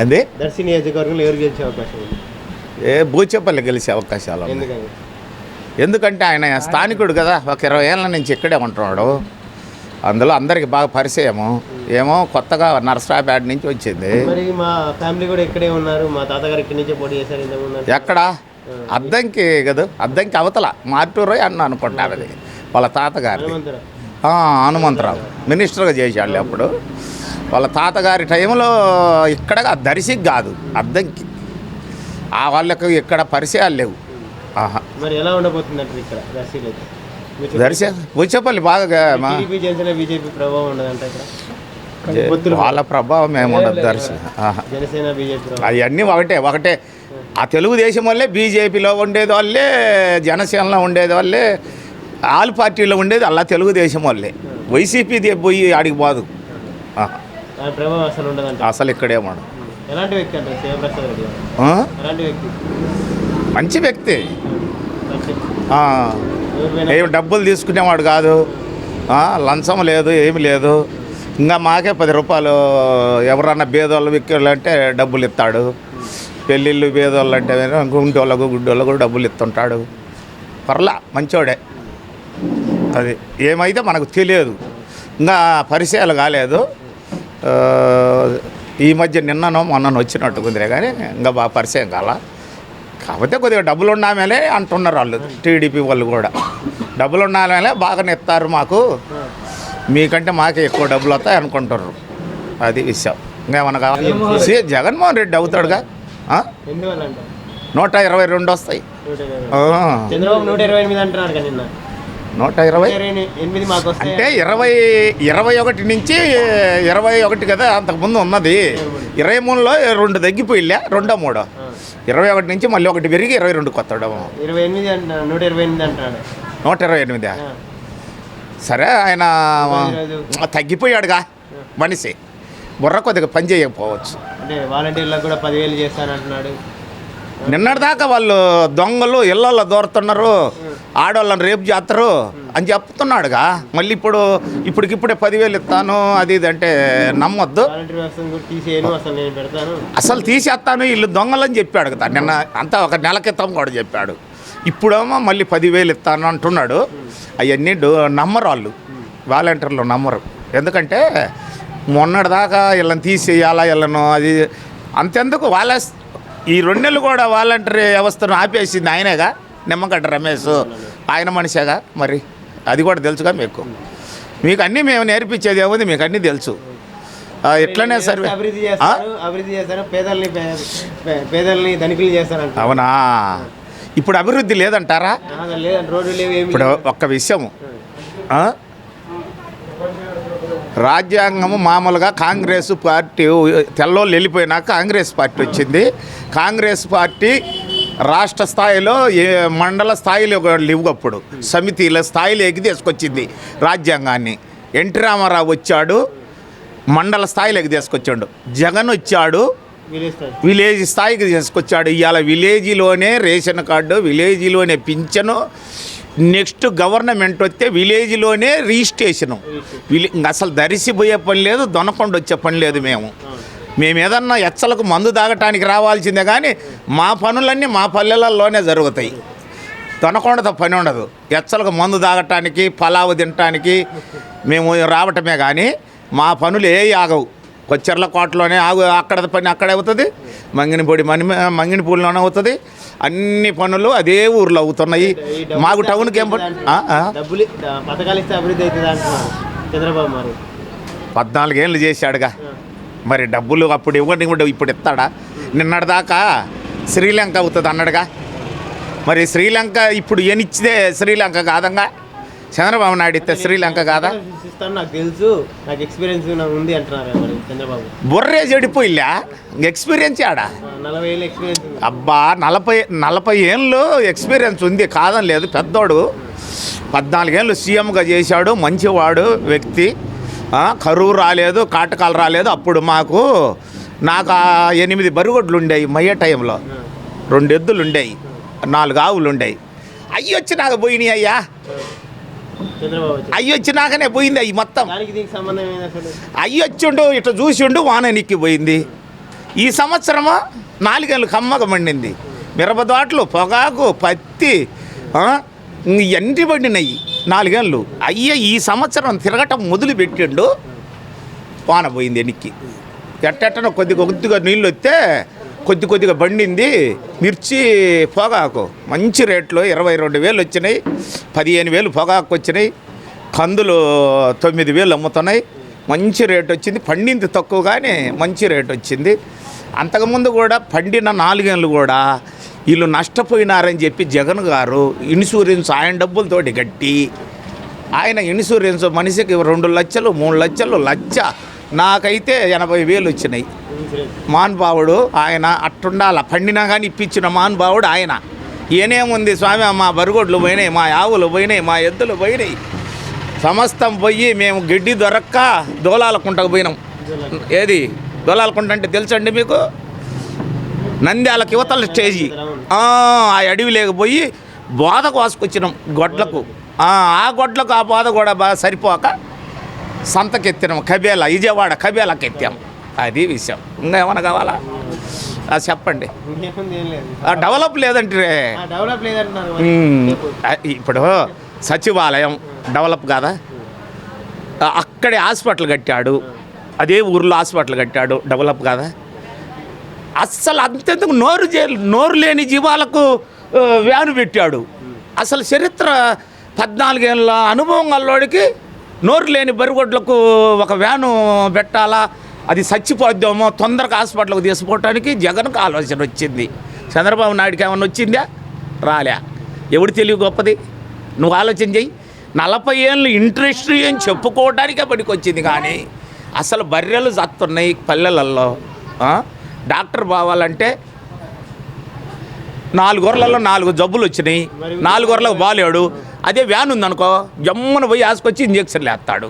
అండి దర్శి నియోజకవర్గంలో ఎవరు గెలిచే అవకాశం ఉంది? బూచేపల్లి గెలిచే అవకాశాలు ఉన్నాయి. ఎందుకని? ఎందుకంటే ఆయన స్థానికుడు కదా, ఒక 20 ఏళ్ళ నుంచి ఇక్కడే ఉంటున్నాడు. అందులో అందరికి బాగా పరిచయము. ఏమో కొత్తగా నర్సరాపేట నుంచి వచ్చింది. మరి మా ఫ్యామిలీ కూడా ఇక్కడే ఉన్నారు, మా తాతగారు ఇక్కడి నుంచే పోటీ చేశారు. ఇంతకుముందు ఎక్కడ అద్దంకి కదా, అద్దంకి అవతల మార్టూరు అన్న అనుకుంటారు. అది వాళ్ళ తాతగారి హనుమంతరావు. హనుమంతరావు మినిస్టర్గా చేశాడు అప్పుడు. వాళ్ళ తాతగారి టైంలో ఇక్కడ దర్శికి కాదు, అద్దంకి. ఆ వాళ్ళకు ఇక్కడ పరిచయాలు లేవు. మరి ఎలా ఉండబోతుంది అంటారు ఇక్కడ దర్శిలో? దర్శి బూచేపల్లి బాగా టీడీపీ జనసేన బీజేపీ ప్రభావం ఉండదంట ఇక్కడ? వాళ్ళ ప్రభావం ఏముండదు దర్శి. జనసేన బీజేపీ అవన్నీ ఒకటే. ఆ తెలుగుదేశం వల్లే బీజేపీలో ఉండేది వాళ్ళే, జనసేనలో ఉండేది వాళ్ళే, ఆల్ పార్టీలో ఉండేది అలా తెలుగుదేశం వాళ్ళే. వైసీపీ పోయి ఆడికి పోదు. ప్రభావం అసలు ఉండదంట. అసలు ఇక్కడేమో ఎలాంటి వ్యక్తి అంటారు శివప్రసాద్ రెడ్డి గారు? ఎలాంటి వ్యక్తి? మంచి వ్యక్తి. ఏమి డబ్బులు తీసుకునేవాడు కాదు, లంచం లేదు, ఏమి లేదు. ఇంకా మాకే 10 రూపాయలు ఎవరన్నా బేదోళ్ళు విక్కేళ్ళు అంటే డబ్బులు ఇస్తాడు. పెళ్ళిళ్ళు బేదోళ్ళు అంటే గుంటోళ్ళకు గుడ్డోళ్ళకు డబ్బులు ఇస్తుంటాడు. పర్లా మంచోడే. అది ఏమైతే మనకు తెలియదు, ఇంకా పరిచయాలు కాలేదు. ఈ మధ్య నిన్ననో మొన్నను వచ్చినట్టు కుదిరే కానీ ఇంకా బాగా పరిచయం కాల. కాకపోతే కొద్దిగా డబ్బులు ఉన్నామేలే అంటున్నారు వాళ్ళు, టీడీపీ వాళ్ళు కూడా. డబ్బులు ఉన్నామేలే బాగా నెత్తారు మాకు, మీకంటే మాకే ఎక్కువ డబ్బులు వస్తాయి అనుకుంటారు. అది విషయం. ఇంకేమన్నా కావాలి? జగన్మోహన్ రెడ్డి అవుతాడుగా. 122 వస్తాయి. చంద్రబాబు 128 అంటున్నాడు కదా నిన్న. 128 అంటే 21 నుంచి 21 కదా అంతకుముందు ఉన్నది. 23లో 2 తగ్గిపోయిలే, 2 3 21 నుంచి మళ్ళీ 1 పెరిగి 22 వస్తాడు. 128 అంటున్నాడు. 128. సరే, ఆయన తగ్గిపోయాడుగా మనిషి. బుర్ర కొద్దిగా పని చేయకపోవచ్చు. అంటే వాలంటీర్లకు కూడా 10,000 చేస్తానంటున్నాడు. నిన్నటిదాకా వాళ్ళు దొంగలు ఇళ్ళల్లో దూరుతున్నారు, ఆడవాళ్ళని రేపు చేస్తారు అని చెప్తున్నాడుగా. మళ్ళీ ఇప్పటికిప్పుడే 10,000 ఇస్తాను అది ఇది అంటే నమ్మొద్దు. అసలు తీసేస్తాను వీళ్ళు దొంగలని చెప్పాడు కదా నిన్న. అంతా ఒక నెల క్రితం కూడా చెప్పాడు. ఇప్పుడేమో మళ్ళీ 10,000 ఇస్తాను అంటున్నాడు. అవన్నీ నమ్మరు వాళ్ళు, వాలంటీర్లు నమ్మరు. ఎందుకంటే మొన్నటిదాకా వీళ్ళని తీసేయాలా వీళ్ళను అది అంతెందుకు. ఈ 2 నెలలు కూడా వాలంటీర్ వ్యవస్థను ఆపేసింది ఆయనేగా, నిమ్మగడ్డ రమేష్. ఆయన మనిషేగా. మరి అది కూడా తెలుసుగా మీకు అన్నీ మేము నేర్పించేది ఏముంది, మీకు అన్నీ తెలుసు. ఎట్లనే సర్వే అభివృద్ధి చేస్తారు, పేదల్ని ధనికులు చేస్తారంట. అవునా? ఇప్పుడు అభివృద్ధి లేదంటారా? ఇప్పుడు ఒక్క విషయము, రాజ్యాంగము మామూలుగా కాంగ్రెస్ పార్టీ తెల్లోళ్ళు వెళ్ళిపోయినాక కాంగ్రెస్ పార్టీ వచ్చింది. కాంగ్రెస్ పార్టీ రాష్ట్ర స్థాయిలో మండల స్థాయిలో లేవు, అప్పుడు సమితిల స్థాయిలో ఎక్కి తీసుకొచ్చింది రాజ్యాంగాన్ని. ఎన్టీ రామారావు వచ్చాడు, మండల స్థాయిలోకి తీసుకొచ్చాడు. జగన్ వచ్చాడు, విలేజ్ స్థాయికి తీసుకొచ్చాడు. ఇవాళ విలేజ్లోనే రేషన్ కార్డు, విలేజ్లోనే పింఛను, నెక్స్ట్ గవర్నమెంట్ వస్తే విలేజ్లోనే రిజిస్ట్రేషను. అసలు దరిసిపోయే పని లేదు, దొనకొండ వచ్చే పని లేదు. మేము ఏదన్నా ఎచ్చలకు మందు తాగటానికి రావాల్సిందే కానీ మా పనులన్నీ మా పల్లెలలోనే జరుగుతాయి. దొనకొండతో పని ఉండదు. ఎచ్చలకు మందు తాగటానికి, పలావు తినటానికి మేము రావటమే కానీ మా పనులు ఆగవు. కొచ్చెర్లకోటలోనే అక్కడ పని అక్కడే అవుతుంది, మంగినిపూడిలోనే అవుతుంది. అన్ని పనులు అదే ఊర్లో అవుతున్నాయి. మాకు టౌన్కి ఏం పథకాలు ఇస్తే అభివృద్ధి అవుతుంది అంటున్నారు చంద్రబాబు. మరి 14 ఏళ్ళు చేశాడుగా. మరి డబ్బులు అప్పుడు ఇప్పుడు ఇస్తాడా? నిన్నటిదాకా శ్రీలంక అవుతుంది అన్నాడుగా. మరి శ్రీలంక ఇప్పుడు ఏనిచ్చితే శ్రీలంక కాదంగా. చంద్రబాబు నాయుడు ఇస్తే శ్రీలంక కాదా? నాకు తెలుసు, నాకు ఎక్స్పీరియన్స్ ఉంది అంటున్నారు చంద్రబాబు. బుర్రే చెడిపోయిలే, ఎక్స్పీరియన్స్ ఆడా. 40 ఏళ్ళు ఎక్స్పీరియన్స్. అబ్బా, 40 ఏళ్ళు ఎక్స్పీరియన్స్ ఉంది, కాదని లేదు. పెద్దోడు 14 ఏళ్ళు సీఎంగా చేశాడు, మంచివాడు వ్యక్తి. కరువు రాలేదు, కాటకాలు రాలేదు. అప్పుడు నాకు 8 బరుగొడ్లు ఉండేవి మయ్య టైంలో. 2 ఎద్దులు ఉండేవి, 4 ఆవులు ఉండేవి. అయ్యి వచ్చి నాకు పోయినాయి అయ్యా. అయ్యి వచ్చినాకనే పోయింది అవి మొత్తం. అయ్యి వచ్చిండు, ఇట్లా చూసిండు, వాన ఎక్కిపోయింది. ఈ సంవత్సరము 4 ఏళ్ళు కమ్మగా పండింది. మిరపదోటలు, పొగాకు, పత్తి ఇవన్నీ పండినాయి 4 ఏళ్ళు. అయ్యే ఈ సంవత్సరం తిరగటం మొదలు పెట్టిండు, వాన పోయింది ఎనికి. ఎట్టెట్టనో కొద్దిగా నీళ్ళు వస్తే కొద్దిగా పండింది. మిర్చి, పొగాకు మంచి రేట్లో 22,000 వచ్చినాయి, 15,000 పొగాకు వచ్చినాయి. కందులు 9,000 అమ్ముతున్నాయి, మంచి రేట్ వచ్చింది. పండింది తక్కువ కానీ మంచి రేట్ వచ్చింది. అంతకుముందు కూడా పండిన 4 ఏళ్ళు కూడా వీళ్ళు నష్టపోయినారని చెప్పి జగన్ గారు ఇన్సూరెన్స్ ఆయన డబ్బులతోటి కట్టి, ఆయన ఇన్సూరెన్స్ మనిషికి 2 లక్షలు 3 లక్షలు లక్ష, నాకైతే 80,000 వచ్చినాయి. మాన్బావుడు ఆయన అట్టుండాల, పండినా కానీ ఇప్పించిన మాన్బావుడు ఆయన. ఏనేముంది స్వామి, మా బరుగొడ్లు పోయినాయి, మా ఆవులు పోయినాయి, మా ఎద్దులు పోయినాయి, సమస్తం పోయి మేము గడ్డి దొరక్క దోలాలకుంటకు పోయినాం. ఏది దోలాలకుంట అంటే తెలుసండి మీకు? నంద్యాలకు యువతల స్టేజీ. ఆ అడవి లేకపోయి బోధ కోసుకొచ్చినాం గొడ్లకు. ఆ గొడ్లకు ఆ బోధ కూడా బాగా సరిపోక సంతకెత్తినాం, కబేలా, విజయవాడ కబేలాకి ఎత్తాం. అది విషయం. ఇంకా ఏమైనా కావాలా? చెప్పండి. డెవలప్ లేదంటే ఇప్పుడు సచివాలయం డెవలప్ కాదా? అక్కడే హాస్పిటల్ కట్టాడు, అదే ఊర్లో హాస్పిటల్ కట్టాడు, డెవలప్ కాదా? అస్సలు అంతెందుకు నోరు లేని జీవాలకు వ్యాను పెట్టాడు. అసలు చరిత్ర 14 ఏళ్ళ అనుభవం గల్లోడికి నోరు లేని బరిగొడ్లకు ఒక వ్యాను పెట్టాలా, అది చచ్చిపోద్దామో తొందరగా హాస్పిటల్కి తీసుకోవటానికి జగన్కు ఆలోచన వచ్చింది. చంద్రబాబు నాయుడుకి ఏమన్నా వచ్చిందా? రాలే. ఎవడు తెలివి గొప్పది? నువ్వు ఆలోచన చెయ్యి. 40 ఏళ్ళు ఇంట్రెస్ట్ అని చెప్పుకోవడానికే పనికొచ్చింది. కానీ అసలు బర్రెలు చస్తున్నాయి పల్లెలలో. డాక్టర్ బావాలంటే 4 గొర్రెలలో 4 జబ్బులు వచ్చినాయి, 4 గొర్రెలకు బాలేడు. అదే వ్యాన్ ఉందనుకో, జమ్మున పోయి ఆసుకొచ్చి ఇంజక్షన్లు వేస్తాడు.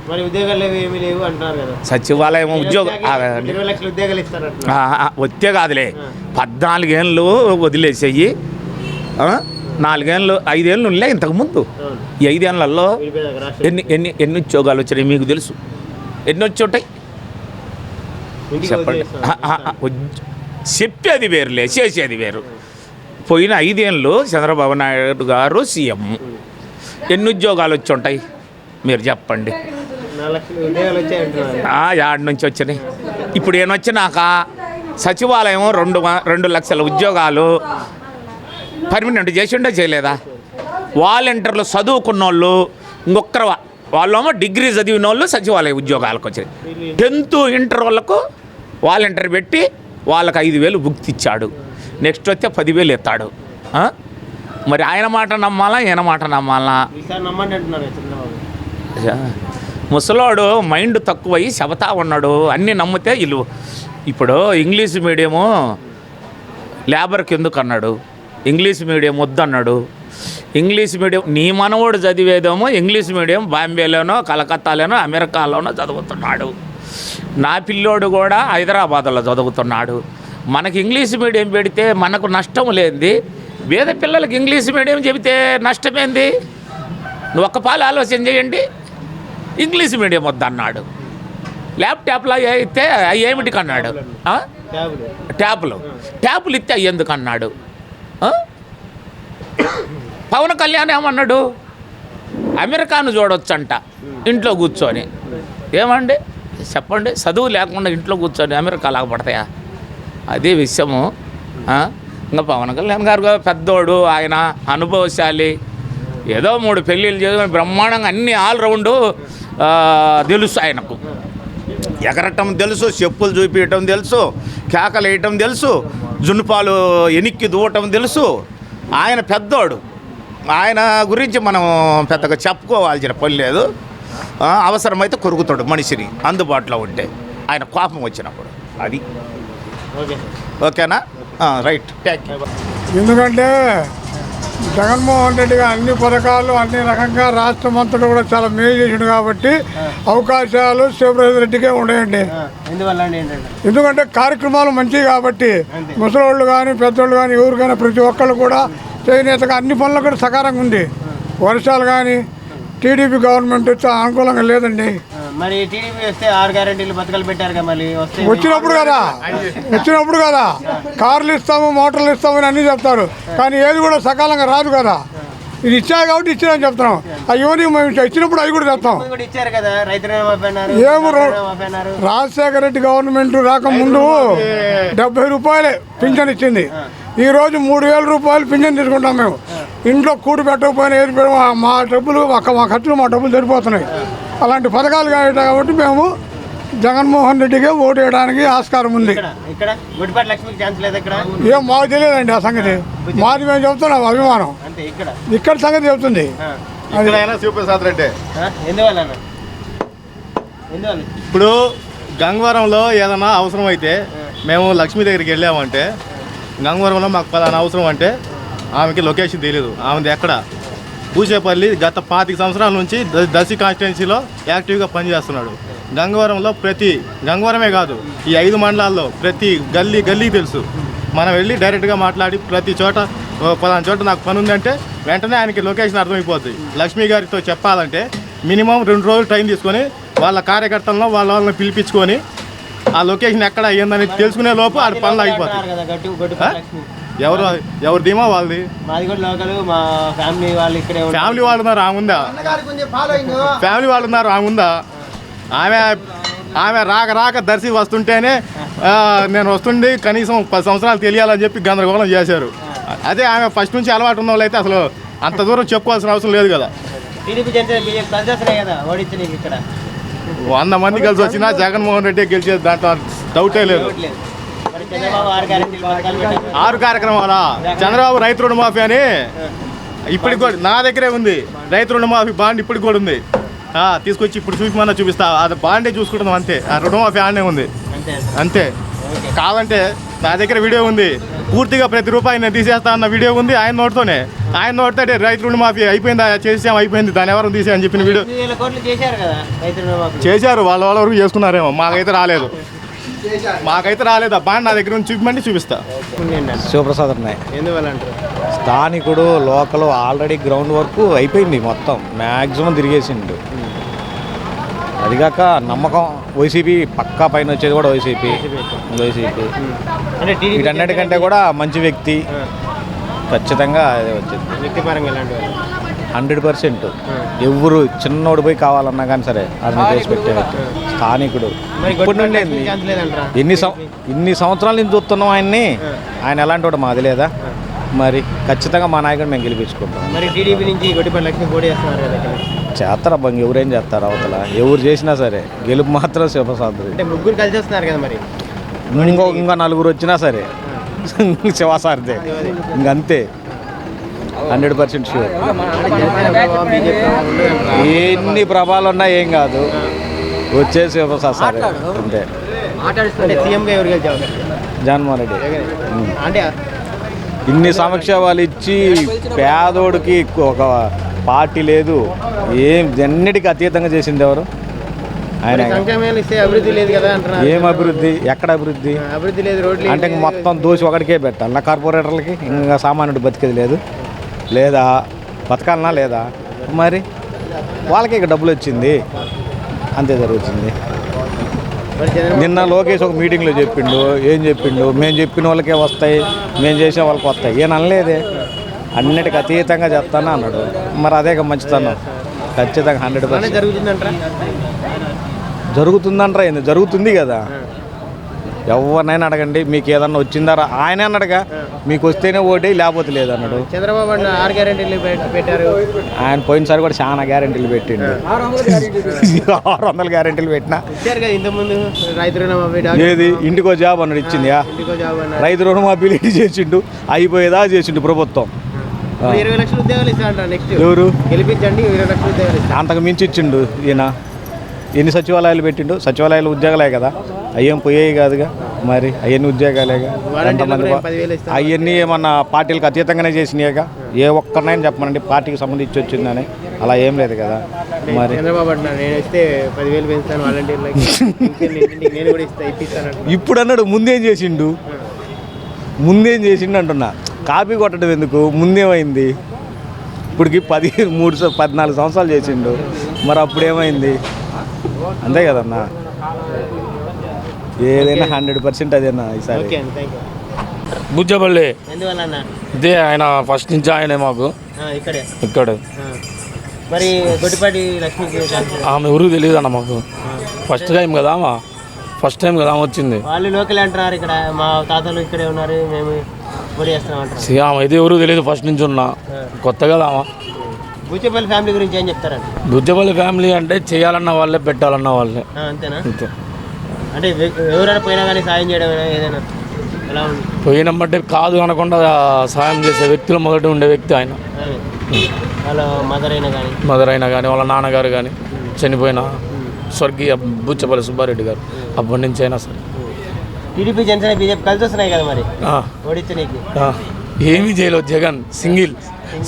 మరి ఉద్యోగాలు ఏమీ లేవు అంటున్నారు కదా. సచివాలయం ఉద్యోగం 20 లక్షల ఉద్యోగాలు ఇస్తారంట. వచ్చే కాదులే, 14 ఏళ్ళు వదిలేసేయి. 4 ఏళ్ళు 5 ఏళ్ళు ఉండే ఇంతకుముందు. ఈ 5 ఏళ్ళల్లో ఎన్ని ఉద్యోగాలు వచ్చినాయి మీకు తెలుసు? ఎన్ని వచ్చి ఉంటాయి చెప్పండి. చెప్పేది వేరులే, చేసేది వేరు. పోయిన 5 ఏళ్ళు చంద్రబాబు నాయుడు గారు సీఎం, ఎన్ని ఉద్యోగాలు వచ్చి ఉంటాయి మీరు చెప్పండి? 4 లక్షల ఉద్యోగాలు వచ్చాయంటున్నారు. యాడ్ నుంచి వచ్చినాయి. ఇప్పుడు ఏమొచ్చినాక సచివాలయం 2 లక్షల ఉద్యోగాలు పర్మనెంట్ చేసిండే చేయలేదా? వాలంటీర్లు చదువుకున్న వాళ్ళు ఇంకొక్కరు, వాళ్ళేమో డిగ్రీ చదివిన వాళ్ళు సచివాలయ ఉద్యోగాలకు వచ్చాయి. 10th ఇంటర్ వాళ్ళకు వాలంటీర్ పెట్టి వాళ్ళకి 5,000 భుక్తి ఇచ్చాడు. నెక్స్ట్ వస్తే 10,000 ఎత్తాడు. మరి ఆయన మాట నమ్మాలా, ఈయన మాట నమ్మాలా? ముసలోడు మైండ్ తక్కువై చెబుతా ఉన్నాడు, అన్నీ నమ్మితే వీళ్ళు. ఇప్పుడు ఇంగ్లీష్ మీడియము లేబర్కి ఎందుకు అన్నాడు? ఇంగ్లీష్ మీడియం వద్దన్నాడు. ఇంగ్లీష్ మీడియం నీ మనవడు చదివేదేమో ఇంగ్లీష్ మీడియం బాంబేలోనో కలకత్తాలోనో అమెరికాలోనో చదువుతున్నాడు. నా పిల్లోడు కూడా హైదరాబాద్లో చదువుతున్నాడు. మనకి ఇంగ్లీష్ మీడియం పెడితే మనకు నష్టం లేనిది, వేద పిల్లలకి ఇంగ్లీష్ మీడియం చెబితే నష్టమేంది? నువ్వు ఒక్క పాలు ఆలోచన చేయండి. ఇంగ్లీష్ మీడియం వద్దన్నాడు. ల్యాప్టాప్లో అయితే ఏమిటికి అన్నాడు? ట్యాపులు ఇస్తే ఎందుకు అన్నాడు? పవన్ కళ్యాణ్ ఏమన్నాడు? అమెరికాను చూడొచ్చంట ఇంట్లో కూర్చొని. ఏమండి చెప్పండి, చదువు లేకుండా ఇంట్లో కూర్చొని అమెరికా లాగపడతాయా? అదే విషయము. ఇంకా పవన్ కళ్యాణ్ గారు పెద్దోడు, ఆయన అనుభవశాలి. ఏదో 3 పెళ్ళిళ్ళు చేసుకొని బ్రహ్మాండంగా అన్ని ఆల్రౌండు తెలుసు ఆయనకు. ఎగరటం తెలుసు, చెప్పులు చూపించటం తెలుసు, కేకలు వేయటం తెలుసు, జున్నుపాలు ఎనిక్కి దూవటం తెలుసు. ఆయన పెద్దోడు, ఆయన గురించి మనం పెద్దగా చెప్పుకోవాల్సిన పని లేదు. అవసరమైతే కొరుకుతాడు మనిషిని అందుబాటులో ఉంటే, ఆయన కోపం వచ్చినప్పుడు. అది ఓకేనా? రైట్. ఎందుకంటే జగన్మోహన్ రెడ్డి గారు అన్ని పథకాలు అన్ని రకంగా రాష్ట్రం అంతటా కూడా చాలా మేలు చేసిండు కాబట్టి అవకాశాలు శివప్రసాద్ రెడ్డికే ఉన్నాయండి. ఎందుకంటే కార్యక్రమాలు మంచివి కాబట్టి ముసలోళ్ళు కానీ పెద్దోళ్ళు కానీ ఎవరికైనా ప్రతి ఒక్కళ్ళు కూడా చేనేతగా అన్ని పనులు కూడా సకారంగా ఉంది. వర్షాలు కానీ టీడీపీ గవర్నమెంట్ వచ్చి అనుకూలంగా లేదండి. మరి టీడీపీ వస్తే 6 గ్యారెంటీలు పథకాలు పెట్టారు కదా, మళ్ళీ వస్తే వచ్చినప్పుడు కదా కార్లు ఇస్తాము మోటార్లు ఇస్తామని అన్నీ చెప్తారు, కానీ ఏది కూడా సకాలంగా రాదు కదా. ఇది ఇచ్చాయి కాబట్టి ఇచ్చారని చెప్తున్నాం. అయ్యోని మేము ఇచ్చినప్పుడు అవి కూడా చెప్తాం. కూడా ఇచ్చారు కదా, రైతు రుణమాఫీ అన్నారు, ఏమో రుణమాఫీ అన్నారు. రాజశేఖర రెడ్డి గవర్నమెంట్ రాకముందు 70 రూపాయలే పింఛన్ ఇచ్చింది. ఈరోజు 3000 రూపాయలు పింఛన్ తీసుకుంటాం మేము. ఇంట్లో కూడి పెట్టకపోయినా ఏది మా డబ్బులు మా ఖర్చులు మా డబ్బులు సరిపోతున్నాయి. అలాంటి పథకాలు కాబట్టి మేము జగన్మోహన్ రెడ్డికే ఓటు వేయడానికి ఆస్కారం ఉంది. ఇక్కడ గుడిపాటి లక్ష్మికి ఛాన్స్ లేదు. ఇక్కడ ఏం మాకు తెలియదండి ఆ సంగతి. మాది మేము చెప్తున్నాం అభిమానం. అంటే ఇక్కడ సంగతి చెప్తుంది. శివప్రసాద్ రెడ్డి ఎందువల్ల ఇప్పుడు గంగవరంలో ఏదైనా అవసరం అయితే మేము లక్ష్మి దగ్గరికి వెళ్ళామంటే, గంగవరంలో మాకు పలానా అవసరం అంటే ఆమెకి లొకేషన్ తెలియదు. ఆమెది ఎక్కడ పూచేపల్లి గత 25 సంవత్సరాల నుంచి దర్శి కాన్స్టిట్యున్సీలో యాక్టివ్గా పనిచేస్తున్నాడు. గంగవరంలో గంగవరమే కాదు, ఈ 5 మండలాల్లో ప్రతి గల్లీ తెలుసు. మనం వెళ్ళి డైరెక్ట్గా మాట్లాడి ప్రతి చోట పలానా చోట నాకు పని ఉందంటే వెంటనే ఆయనకి లొకేషన్ అర్థమైపోతుంది. లక్ష్మీ గారితో చెప్పాలంటే మినిమం 2 రోజులు టైం తీసుకొని వాళ్ళ కార్యకర్తలను వాళ్ళని పిలిపించుకొని ఆ లొకేషన్ ఎక్కడ అయ్యిందని తెలుసుకునే లోపు ఆ పనులు అయిపోతాయి. ఎవరు ధీమా వాళ్ళది. మా ఫ్యామిలీ వాళ్ళు ఉన్నారు, ఆమె ఉందా? ఫ్యామిలీ వాళ్ళు ఉన్నారు, ఆమె ఉందా? ఆమె రాక దర్శి వస్తుంటేనే నేను వస్తుండి కనీసం 10 సంవత్సరాలు తెలియాలని చెప్పి గందరగోళం చేశారు. అదే ఆమె ఫస్ట్ నుంచి అలవాటు ఉన్న వాళ్ళు అయితే అసలు అంత దూరం చెప్పుకోవాల్సిన అవసరం లేదు కదా. 100 మంది కలిసి వచ్చినా జగన్మోహన్ రెడ్డి గెలిచేది దాంట్లో డౌటే లేదు. 6 కార్యక్రమాలా? చంద్రబాబు రైతు రుణమాఫీ అని ఇప్పటికి కూడా నా దగ్గరే ఉంది. రైతు రుణమాఫీ బాండ్ ఇప్పటికి కూడా ఉంది. తీసుకొచ్చి ఇప్పుడు చూపిస్తా. అది బాండే చూసుకుంటున్నాం అంతే. ఆ రుణమాఫీ ఆడనే ఉంది అంతే. కావాలంటే నా దగ్గర వీడియో ఉంది, పూర్తిగా ప్రతి రూపాయి నేను తీసేస్తా అన్న వీడియో ఉంది. ఆయన నోటితో రైతు రుణమాఫీ అయిపోయిందా, చేసాం అయిపోయింది, దాని ఎవరు తీసే అని చెప్పిన వీడియో చేశారు. వాళ్ళ వరకు చేసుకున్నారేమో, మాకైతే రాలేదు. ఆ బాండ్ నా దగ్గర నుంచి చూపిమంటే చూపిస్తా. శివప్రసాద్ స్థానికుడు, లోకల్ ఆల్రెడీ గ్రౌండ్ వర్క్ అయిపోయింది, మొత్తం మ్యాక్సిమం తిరిగేసిండు. అదిగాక నమ్మకం వైసీపీ పక్కా పైన వచ్చేది కూడా వైసీపీ. వీటన్నిటికంటే కూడా మంచి వ్యక్తి, ఖచ్చితంగా అదే వచ్చింది. 100%. ఎవరు చిన్నోడు పోయి కావాలన్నా కానీ సరే అతను చేసి పెట్టే స్థానికుడు. ఇప్పటి నుండి ఇన్ని సంవత్సరాల నుంచి చూస్తున్నాం ఆయన్ని. ఆయన ఎలాంటి వాడు మాది లేదా? మరి ఖచ్చితంగా మా నాయకుడు మేము గెలిపించుకుంటాం. మరి టీడీపీ నుంచి గుడిపాటి లక్ష్మి పోటీ చేస్తున్నారు కదా, చేస్తారా బంగ్? ఎవరేం చేస్తారు అవతల? ఎవరు చేసినా సరే గెలుపు మాత్రం శివప్రసాద్. అంటే ముగ్గురు కలిసి వస్తున్నారు కదా, మరి ఇంకా 4 వచ్చినా సరే శివసారిదే ఇంకంతే. 100% షూర్. ఎన్ని ప్రభావాలు ఉన్నా ఏం కాదు, వచ్చేసి శివప్రసాద్ సార్ అంతే. జగన్మోహన్ రెడ్డి అంటే ఇన్ని సంక్షేమాలు ఇచ్చి పేదోడికి ఒక పార్టీ లేదు, అన్నిటికీ అతీతంగా చేసింది ఎవరు? ఆయన. అభివృద్ధి లేదు కదా. ఏం అభివృద్ధి? ఎక్కడ అభివృద్ధి? అభివృద్ధి లేదు. రోడ్లు అంటే మొత్తం దోషి ఒకటికే పెట్టాలి నా కార్పొరేటర్లకి, ఇంకా సామాన్యుడు బతికేది లేదు లేదా? బతకాలనా లేదా? మరి వాళ్ళకి ఇక డబ్బులు వచ్చింది, అంతే జరుగుతుంది. నిన్న లోకేష్ ఒక మీటింగ్లో చెప్పిండు, ఏం చెప్పిండు? మేము చెప్పిన వాళ్ళకే వస్తాయి, మేము చేసే వాళ్ళకి వస్తాయి. ఏం అనలేదే, అన్నిటికీ అతీతంగా చెప్తాను అన్నాడు. మరి అదే మంచితనం. ఖచ్చితంగా 100% జరుగుతుందంటారా? ఏంది జరుగుతుంది కదా. ఎవరినైనా అడగండి, మీకు ఏదన్నా వచ్చిందా? ఆయన అన్నాడుగా, మీకు వస్తేనే ఓటే లేకపోతే లేదన్నాడు. చంద్రబాబు 6 గ్యారెంటీలు పెట్టారు. ఆయన పోయినసారి కూడా చాలా గ్యారెంటీలు పెట్టిండు. 600 గ్యారెంటీలు పెట్టినా ఏది? ఇంటికో జాబ్ అన్నాడు, ఇచ్చింది. రైతు రుణమాఫీలు ఎన్ని చేసిండు? అయిపోయేదా చేసిండు ప్రభుత్వం. 20 లక్షల ఉద్యోగాలు ఇస్తా. నెక్స్ట్ ఎవరు గెలిపించండి, 20 లక్షల ఉద్యోగాలు. అంతకు మించి ఇచ్చిండు ఈయన. ఎన్ని సచివాలయాలు పెట్టిండు? సచివాలయాలు ఉద్యోగాలే కదా, అయ్యేం పోయేవి కాదుగా. మరి అవన్నీ ఉద్యోగాలేగా. ఎంతమంది అవన్నీ ఏమన్నా పార్టీలకు అతీతంగానే చేసినాయిగా. ఏ ఒక్కరినైనా చెప్పమనండి పార్టీకి సంబంధించి వచ్చిందని, అలా ఏం లేదు కదా. మరి ఇప్పుడు అన్నాడు, ముందేం చేసిండు అంటున్నా. కాపీ కొట్టడం ఎందుకు? ముందేమైంది? ఇప్పటికి 14 సంవత్సరాలు చేసిండు. మరి అప్పుడేమైంది? అంతే కదన్నా, ఏదైనా 100% అదేనా ఈసారి. ఓకే అండి, థ్యాంక్ యూ. బుజ్జపల్లి ఎందువల్ల అన్న? ఇదే ఆయన ఫస్ట్ నుంచి ఆయనే మాకు ఇక్కడే. ఇక్కడ. మరి గొడ్డిపాటి లక్ష్మికి ఆమె ఎవరు తెలియదు అన్న మాకు. ఫస్ట్ టైం కదా ఆమె వచ్చింది. వాళ్ళు లోకల్ అంటున్నారు, ఇక్కడ మా తాతలు ఇక్కడే ఉన్నారు, మేము పోటీ చేస్తున్నాం అంటారు. ఆమె అయితే ఎవరు తెలియదు ఫస్ట్ నుంచి ఉన్నా, కొత్త కదా ఆమె. బుజ్జపల్లి ఫ్యామిలీ గురించి ఏం చెప్తారండి? బుజ్జపల్లి ఫ్యామిలీ అంటే చేయాలన్న వాళ్ళే, పెట్టాలన్న వాళ్ళే, అంతేనా? అంతే. అంటే ఎవరైనా పోయినా కానీ సాయం చేయడం ఏదైనా ఎలా ఉంది? పోయినమ్మంటే కాదు అనకుండా సాయం చేసే వ్యక్తులు మొదటి ఉండే వ్యక్తి ఆయన. వాళ్ళ మదర్ అయినా కానీ వాళ్ళ నాన్నగారు కానీ చనిపోయిన స్వర్గీయ బుచ్చపల్లి సుబ్బారెడ్డి గారు, అప్పటి నుంచి అయినా సరే. టీడీపీ జనసేన బీజేపీ కలిసి వస్తున్నాయి కదా, మరి ఓడితే నీకు ఏమీ చేయలేదు. జగన్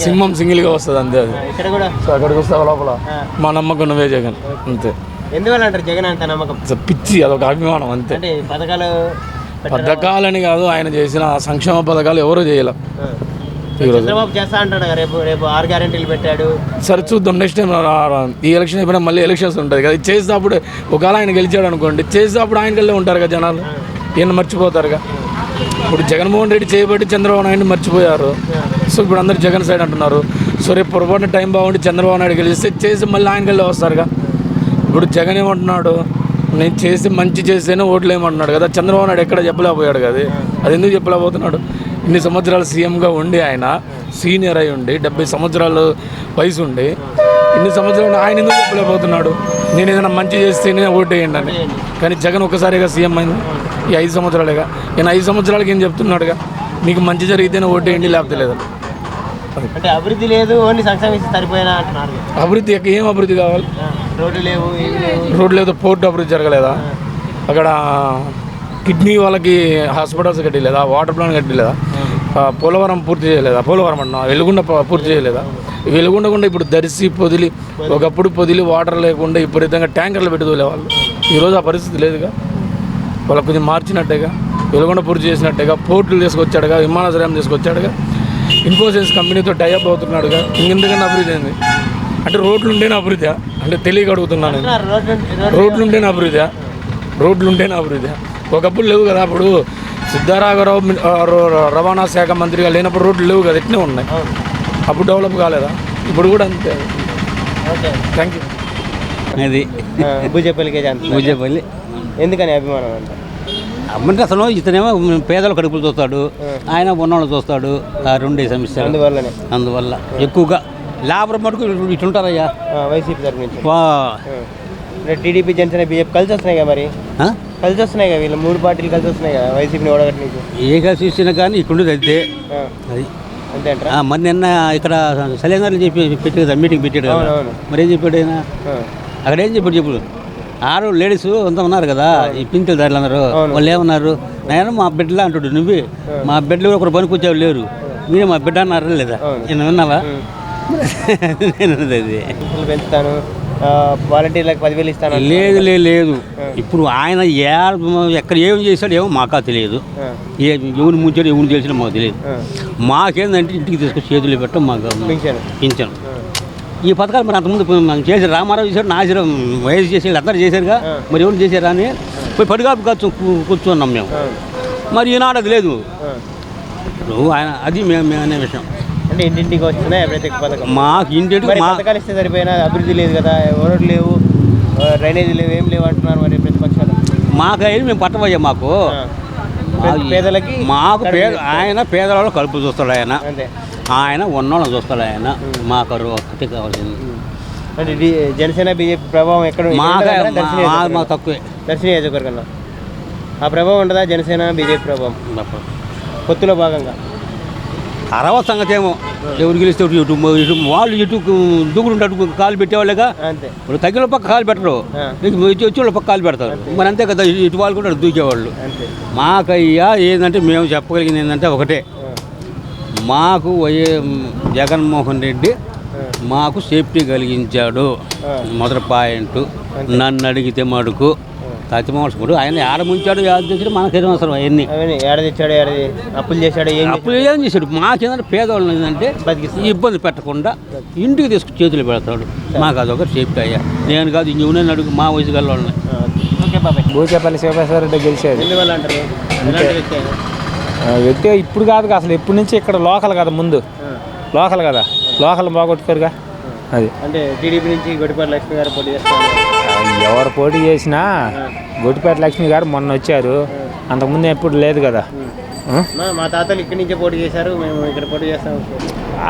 సింహం సింగిల్గా వస్తుంది అంతే. అది ఇక్కడ కూడా అక్కడికి వస్తా లోపల మా నమ్మకం నువ్వే జగన్, అంతే. ఎందువల్ల అంటారు జగన్ అంత నమ్మకం? పిచ్చి, అదొక అభిమానం అంతే. అంటే పథకాలని కాదు, ఆయన చేసిన సంక్షేమ పథకాలు ఎవరూ చేయలే. చంద్రబాబు చేస్తా అంటాడు కదా, రేపు 6 గ్యారెంటీలు పెట్టాడు. సరే చూద్దాం, నెక్స్ట్ టైం ఈ ఎలక్షన్ అయిపోయినా మళ్ళీ ఎలక్షన్స్ ఉంటుంది కదా, చేసేటప్పుడు ఒకవేళ ఆయన గెలిచాడు అనుకోండి, చేసేటప్పుడు ఆయనకెళ్ళే ఉంటారు కదా జనాలు, ఈయన మర్చిపోతారుగా. ఇప్పుడు జగన్మోహన్ రెడ్డి చేయబట్టి చంద్రబాబు నాయుడు మర్చిపోయారు. సో ఇప్పుడు అందరు జగన్ సైడ్ అంటున్నారు. సో రేపు పొరపాటున టైం బాగుండి చంద్రబాబు నాయుడు గెలిస్తే చేసి మళ్ళీ ఆయనకెళ్ళే వస్తారుగా. ఇప్పుడు జగన్ ఏమంటున్నాడు, నేను చేసి మంచి చేస్తేనే ఓట్లు ఏమంటున్నాడు కదా. చంద్రబాబు నాయుడు ఎక్కడ చెప్పలేకపోయాడు కదా, అది ఎందుకు చెప్పలేకపోతున్నాడు? ఇన్ని సంవత్సరాలు సీఎంగా ఉండి, ఆయన సీనియర్ అయి ఉండి 70 సంవత్సరాలు వయసు ఉండి ఇన్ని సంవత్సరాలు ఆయన ఎందుకు చెప్పలేకపోతున్నాడు, నేను ఏదైనా మంచి చేస్తేనే ఓటు వేయండి అని. కానీ జగన్ ఒక్కసారిగా సీఎం అయింది ఈ 5 సంవత్సరాలుగా. ఈయన 5 సంవత్సరాలకి ఏం చెప్తున్నాడుగా, మీకు మంచి జరిగితేనే ఓటు వేయండి, లేకపోతే లేదు. అంటే అభివృద్ధి లేదు, ఓన్లీ సంక్షేమం ఇస్తే సరిపోయినా అంటున్నారు. అభివృద్ధి ఏం అభివృద్ధి కావాలి? రోడ్లు లేదు, పోర్టు అభివృద్ధి జరగలేదా? అక్కడ కిడ్నీ వాళ్ళకి హాస్పిటల్స్ కట్టలేదా? వాటర్ ప్లాంట్ కట్టలేదా? పోలవరం పూర్తి చేయలేదా? పోలవరం అన్నా వెలుగుండ పూర్తి చేయలేదా? వెలుగుండకుండా ఇప్పుడు దర్శి పొదిలి, ఒకప్పుడు పొదిలి వాటర్ లేకుండా విపరీతంగా ట్యాంకర్లు పెట్టి తోలేవాళ్ళు. ఈరోజు ఆ పరిస్థితి లేదుగా. వాళ్ళకి కొంచెం మార్చినట్టేగా, వెలుగుండ పూర్తి చేసినట్టేగా, పోర్టులు తీసుకొచ్చాడుగా, విమానాశ్రయం తీసుకొచ్చాడుగా, ఇన్ఫోసిస్ కంపెనీతో టైఅప్ అవుతున్నాడుగా. ఇంకెందుకన్నా అభివృద్ధి అయింది అంటే రోడ్లు ఉంటేనే అభివృద్ధి అంటే తెలియక అడుగుతున్నాను. రోడ్లు ఉంటేనే అభివృద్ధి. ఒకప్పుడు లేవు కదా. అప్పుడు సిద్ధారాఘరావు రవాణా శాఖ మంత్రిగా లేనప్పుడు రోడ్లు లేవు కదా, ఎట్నే ఉన్నాయి. అప్పుడు డెవలప్ కాలేదా? ఇప్పుడు కూడా అంతే. Thank you. అది బుజ్జపల్లి ఎందుకని అభిమానం అంటే? అమ్మంటే అసలు ఇతనేమో పేదల కడుపులు చూస్తాడు, ఆయన ఉన్నోళ్ళు చూస్తాడు. ఆ రెండే సమస్య, అందువల్ల ఎక్కువగా లేబర్ మటుకు ఇట్లుంటారయ్యా వైసీపీ తరఫు నుంచి. టీడీపీ జనసేన బీజేపీ కలిసి వస్తున్నాయి కదా, మరి కలిసి వస్తున్నాయి కదా, వీళ్ళు 3 పార్టీలు కలిసి వస్తున్నాయి కదా వైసీపీని ఓడగట్టడానికి. ఏ కలిసి ఇచ్చినా కానీ ఇక్కడుండేది అంతే. అది అంతే అంటారా? మరి నిన్న ఇక్కడ సలేందర్లు చెప్పి పెట్టి కదా మీటింగ్ పెట్టాడు కదా, మరి ఏం చెప్పాడు ఆయన? అక్కడ ఏం చెప్పాడు? ఆరు లేడీస్ అంతా ఉన్నారు కదా, ఈ పింఛన్ దారులు అందరూ, వాళ్ళు ఏమన్నారు? నేను మా బిడ్డలా అంటాడు, నువ్వు మా బిడ్డలు ఒకరు పనికొచ్చేవాళ్ళు లేరు, మీరే మా బిడ్డ అన్నారు లేదా? నేను విన్నావా? నేను అది పెంచుతాను, వాలంటీర్లకు 10,000 ఇస్తాను. లేదు. ఇప్పుడు ఆయన ఎక్కడ ఏం చేశాడు ఏమో మాకా తెలియదు, ఎవరు ముంచాడు ఎవరు చేసినా మాకు తెలియదు. మాకేందంటే ఇంటికి తీసుకొచ్చి చేతులు పెట్టడం మాకు పింఛను. ఈ పథకాలు మరి అంతకుముందు మనం చేశారు, రామారావు చేశారు, నాశనం వయసు చేసేది అందరూ చేశారుగా, మరి ఎవరు చేశారా అని పోయి పడిగాపు కూర్చున్నాం మేము. మరి ఈనాడు అది లేదు. ఆయన అది మేము అనే విషయం. అంటే ఇంటింటికి వస్తున్నాయి ఎప్పుడైతే పథకం, మాకు ఇంటింటికి పథకాలు ఇస్తే సరిపోయినా అభివృద్ధి లేదు కదా, రోడ్లు లేవు, డ్రైనేజీ లేవు, ఏం లేవు అంటున్నారు మరి ప్రతిపక్షాలు. మాకు అయ్యి మేము పట్టబోయా, మాకు పేదలకి మాకు ఆయన పేదవాళ్ళు కలుపు చూస్తాడు, ఆయన ఉన్నోళ్ళని చూస్తాడు. ఆయన మాకు ఒకటి కావాల్సింది. అంటే జనసేన బీజేపీ ప్రభావం ఎక్కడ? మాకు తక్కువే. దర్శన నియోజకవర్గంలో ఆ ప్రభావం ఉండదా? జనసేన బీజేపీ ప్రభావం పొత్తులో భాగంగా తర్వాత సంగతి ఏమో, ఎవరు గెలిస్తే ఇటు వాళ్ళు ఇటు దూకుడుంటే అటు కాలు పెట్టేవాళ్ళేగా. అంతే. ఇప్పుడు తగ్గిన పక్క కాలు పెట్టరు, వచ్చి వాళ్ళ పక్క కాలు పెడతారు. మరి అంతే కదా, ఇటు వాళ్ళు కూడా దూకేవాళ్ళు. మాకయ్యా ఏంటంటే మేము చెప్పగలిగింది ఏంటంటే ఒకటే, మాకు జగన్మోహన్ రెడ్డి మాకు సేఫ్టీ కలిగించాడు. మొదటి పాయింట్. నన్ను అడిగితే మటుకు కత్తి మోసకుడు ఆయన ఏడ ముంచాడు యాద చేసాడు మనకేం అవసరం అవన్నీ అవన్నీ ఏడ తెచ్చాడు ఏడాది అప్పులు చేశాడు ఏం అప్పుడు ఏం చేశాడు మాకేందంటే పేదవాళ్ళు ఏంటంటే ఇబ్బంది పెట్టకుండా ఇంటికి తీసుకు చేతులు పెడతాడు మాకు అదొక సేఫ్టీ అయ్యా నేను కాదు ఇంకెవరైనా అడుగు మా వయసు గల వాళ్ళని ఓకే బాబాయ్ భూచేపల్లి శివప్రసాద్ రెడ్డి గెలిచేది ఎందువల్ల అంటారు ఎలాంటి వ్యక్తి ఆయన? వ్యక్తి ఇప్పుడు కాదు అసలు ఎప్పటి నుంచి ఇక్కడ లోకల్ కదా ముందు లోకల్ కదా లోకల్ బాగొట్టుకోరుగా అది అంటే టీడీపీ నుంచి గొడ్డిపాటి లక్ష్మి గారు పోటీ చేస్తారు ఎవరు పోటీ చేసినా గొట్టిపేట లక్ష్మి గారు మొన్న వచ్చారు అంతకుముందు ఎప్పుడు లేదు కదా మా తాతలు ఇక్కడి నుంచే పోటీ చేశారు మేము ఇక్కడ పోటీ చేస్తాం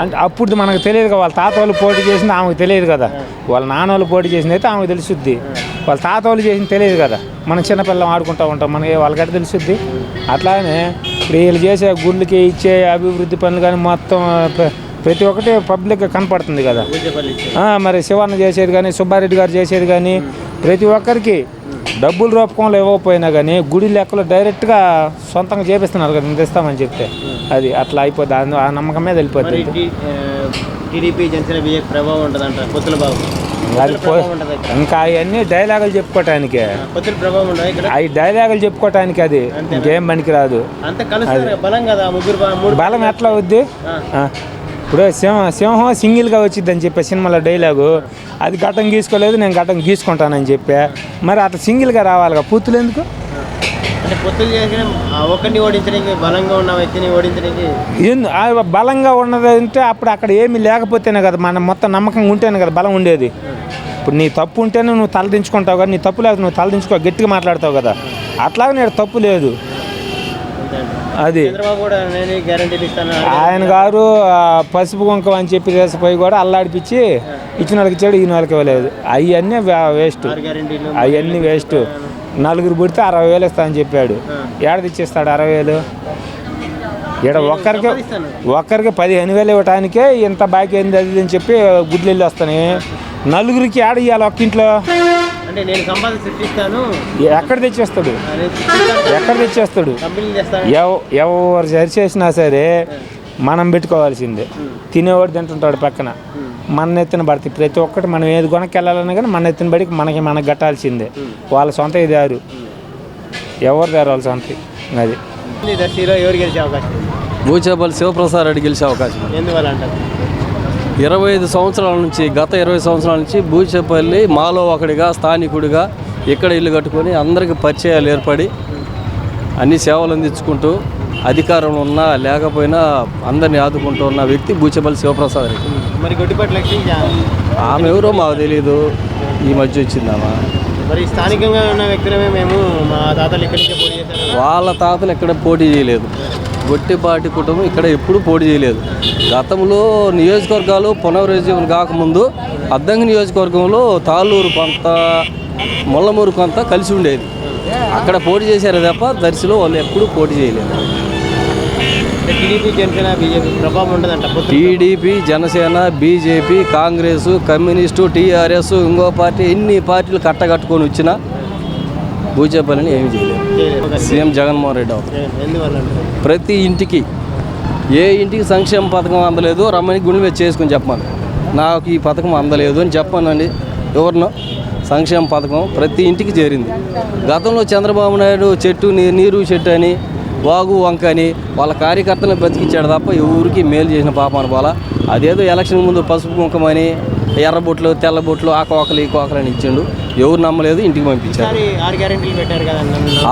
అంటే అప్పుడు మనకు తెలియదు కదా వాళ్ళ తాత వాళ్ళు పోటీ చేసింది ఆమెకు తెలియదు కదా వాళ్ళ నాన్న వాళ్ళు పోటీ చేసింది అయితే ఆమెకు తెలుసుద్ది వాళ్ళ తాత వాళ్ళు చేసింది తెలియదు కదా మనం చిన్నపిల్లం ఆడుకుంటూ ఉంటాం మనకి వాళ్ళకైతే తెలుసుద్ది అట్లానే ఇప్పుడు వీళ్ళు చేసే గుళ్ళకి ఇచ్చే అభివృద్ధి పనులు కానీ మొత్తం ప్రతి ఒక్కటి పబ్లిక్గా కనపడుతుంది కదా మరి శివన్న చేసేది కానీ సుబ్బారెడ్డి గారు చేసేది కానీ ప్రతి ఒక్కరికి డబ్బుల రూపంలో ఇవ్వకపోయినా కానీ గుడి లెక్కలో డైరెక్ట్గా సొంతంగా చేపిస్తున్నారు కదా ఇంత ఇస్తామని చెప్తే అది అట్లా అయిపోద్ది ఆ నమ్మకం మీద వెళ్ళిపోద్ది టీడీపీ జనసేన బీజేపీ ప్రభావం ఉంటుందంట పొత్తుల భావం అది ఇంకా అవన్నీ డైలాగులు చెప్పుకోవటానికి పొత్తుల ప్రభావం ఉండదు ఇక్కడ అవి డైలాగులు చెప్పుకోవటానికి అది ఇంకేం పనికి రాదు అంత కలుస్తారు బలం కదా ముగ్గురు బలం ఎట్లా అవుద్ది ఇప్పుడు సింహం సింగిల్గా వచ్చిందని చెప్పే సినిమాలో డైలాగు అది ఘటం గీసుకోలేదు నేను ఘటం గీసుకుంటానని చెప్పా మరి అట్లా సింగిల్గా రావాలిగా పూర్తులు ఎందుకు అంటే పొత్తులు చేసిన ఒకరిని ఓడించడానికి బలంగా ఉన్న వ్యక్తిని ఓడించడానికి బలంగా ఉన్నదంటే అప్పుడు అక్కడ ఏమీ లేకపోతేనే కదా మన మొత్తం నమ్మకంగా ఉంటేనే కదా బలం ఉండేది ఇప్పుడు నీ తప్పు ఉంటేనే నువ్వు తలదించుకుంటావు కదా నీ తప్పు లేకపోతే నువ్వు తలదించుకో గట్టిగా మాట్లాడతావు కదా అట్లాగే నేను తప్పు లేదు అది ఆయన గారు పసుపు కుంకం అని చెప్పి చేసిపోయి కూడా అల్లాడిపించి ఇచ్చిన వాళ్ళకి ఇచ్చాడు ఈయన వాళ్ళకి ఇవ్వలేదు అవన్నీ వేస్ట్ అవన్నీ వేస్ట్ నలుగురు పుడితే 60,000 ఇస్తా అని చెప్పాడు ఏడాది ఇచ్చేస్తాడు 60,000 ఇక్కడ ఒక్కరికి 15,000 ఇవ్వటానికే ఇంత బాకీ అయింది అది అని చెప్పి గుడ్లు వెళ్ళి వస్తాయి నలుగురికి ఏడ ఇవ్వాలి ఒక్క ఇంట్లో అంటే నేను సంపాదన సృష్టిస్తాను ఎక్కడ తెచ్చేస్తాడు ఎవరు సరి చేసినా సరే మనం పెట్టుకోవాల్సిందే తినేవాడు తింటుంటాడు పక్కన మన ఎత్తిన పడితే ప్రతి ఒక్కటి మనం ఏది కొనకెళ్ళాలన్నా కానీ మన ఎత్తిన పడికి మనకి కట్టాల్సిందే వాళ్ళ సొంత ఇదారు ఎవరు దారు వాళ్ళ సొంత అది దర్శిలో ఎవరు గెలిచే అవకాశం భూచేపల్లి శివప్రసాద్ రెడ్డి గెలిచే అవకాశం ఎందువల్ల అంటారు 25 సంవత్సరాల నుంచి గత 20 సంవత్సరాల నుంచి భూచేపల్లి మాలో ఒకడిగా స్థానికుడిగా ఇక్కడ ఇల్లు కట్టుకొని అందరికీ పరిచయాలు ఏర్పడి అన్ని సేవలు అందించుకుంటూ అధికారంలో ఉన్నా లేకపోయినా అందరినీ ఆదుకుంటూ ఉన్న వ్యక్తి భూచేపల్లి శివప్రసాద్ రెడ్డి. మరి గొడ్డిపాటి లక్ష్మి ఆమె ఎవరో మాకు తెలియదు, ఈ మధ్య వచ్చిందామా. మరి స్థానికంగా ఉన్న వ్యక్తులమే మేము మా తాతలు ఇక్కడి నుంచే పోటీ చేశారు. వాళ్ళ తాతలు ఎక్కడ పోటీ చేయలేదు, గొట్టిపాటి కుటుంబం ఇక్కడ ఎప్పుడు పోటీ చేయలేదు. గతంలో నియోజకవర్గాలు పునర్విజయం కాకముందు అద్దంకి నియోజకవర్గంలో తాళ్ళూరు కొంత ముళ్ళమూరు కొంత కలిసి ఉండేది, అక్కడ పోటీ చేశారు తప్ప దర్శిలో వాళ్ళు ఎప్పుడూ పోటీ చేయలేదు. టీడీపీ జనసేన బీజేపీ ప్రభావం ఉండదంట. TDP Janasena BJP Congress communist TRS ఇంకో పార్టీ ఎన్ని పార్టీలు కట్టగట్టుకొని వచ్చినా భూచేపల్లిని ఏమి చేయలేదు. సీఎం జగన్మోహన్ రెడ్డి అవుతారు. ప్రతి ఇంటికి ఏ ఇంటికి సంక్షేమ పథకం అందలేదు రమ్మని గుండె మీద చేసుకుని చెప్పాను, నాకు ఈ పథకం అందలేదు అని చెప్పానండి. ఎవరినో సంక్షేమ పథకం ప్రతి ఇంటికి చేరింది. గతంలో చంద్రబాబు నాయుడు చెట్టు నీరు చెట్టు అని వాగు వంక అని వాళ్ళ కార్యకర్తలను బతికించాడు తప్ప ఎవరికి మేలు చేసిన పాపాను పోలా. అదేదో ఎలక్షన్ ముందు పసుపు కుంకమని ఎర్రబొట్లు తెల్లబొట్లు ఆ కోకలు ఈ కోకలు అని ఇచ్చిండు, ఎవరు నమ్మలేదు, ఇంటికి పంపించారు. 6 గ్యారెంటీలు పెట్టారు కదా.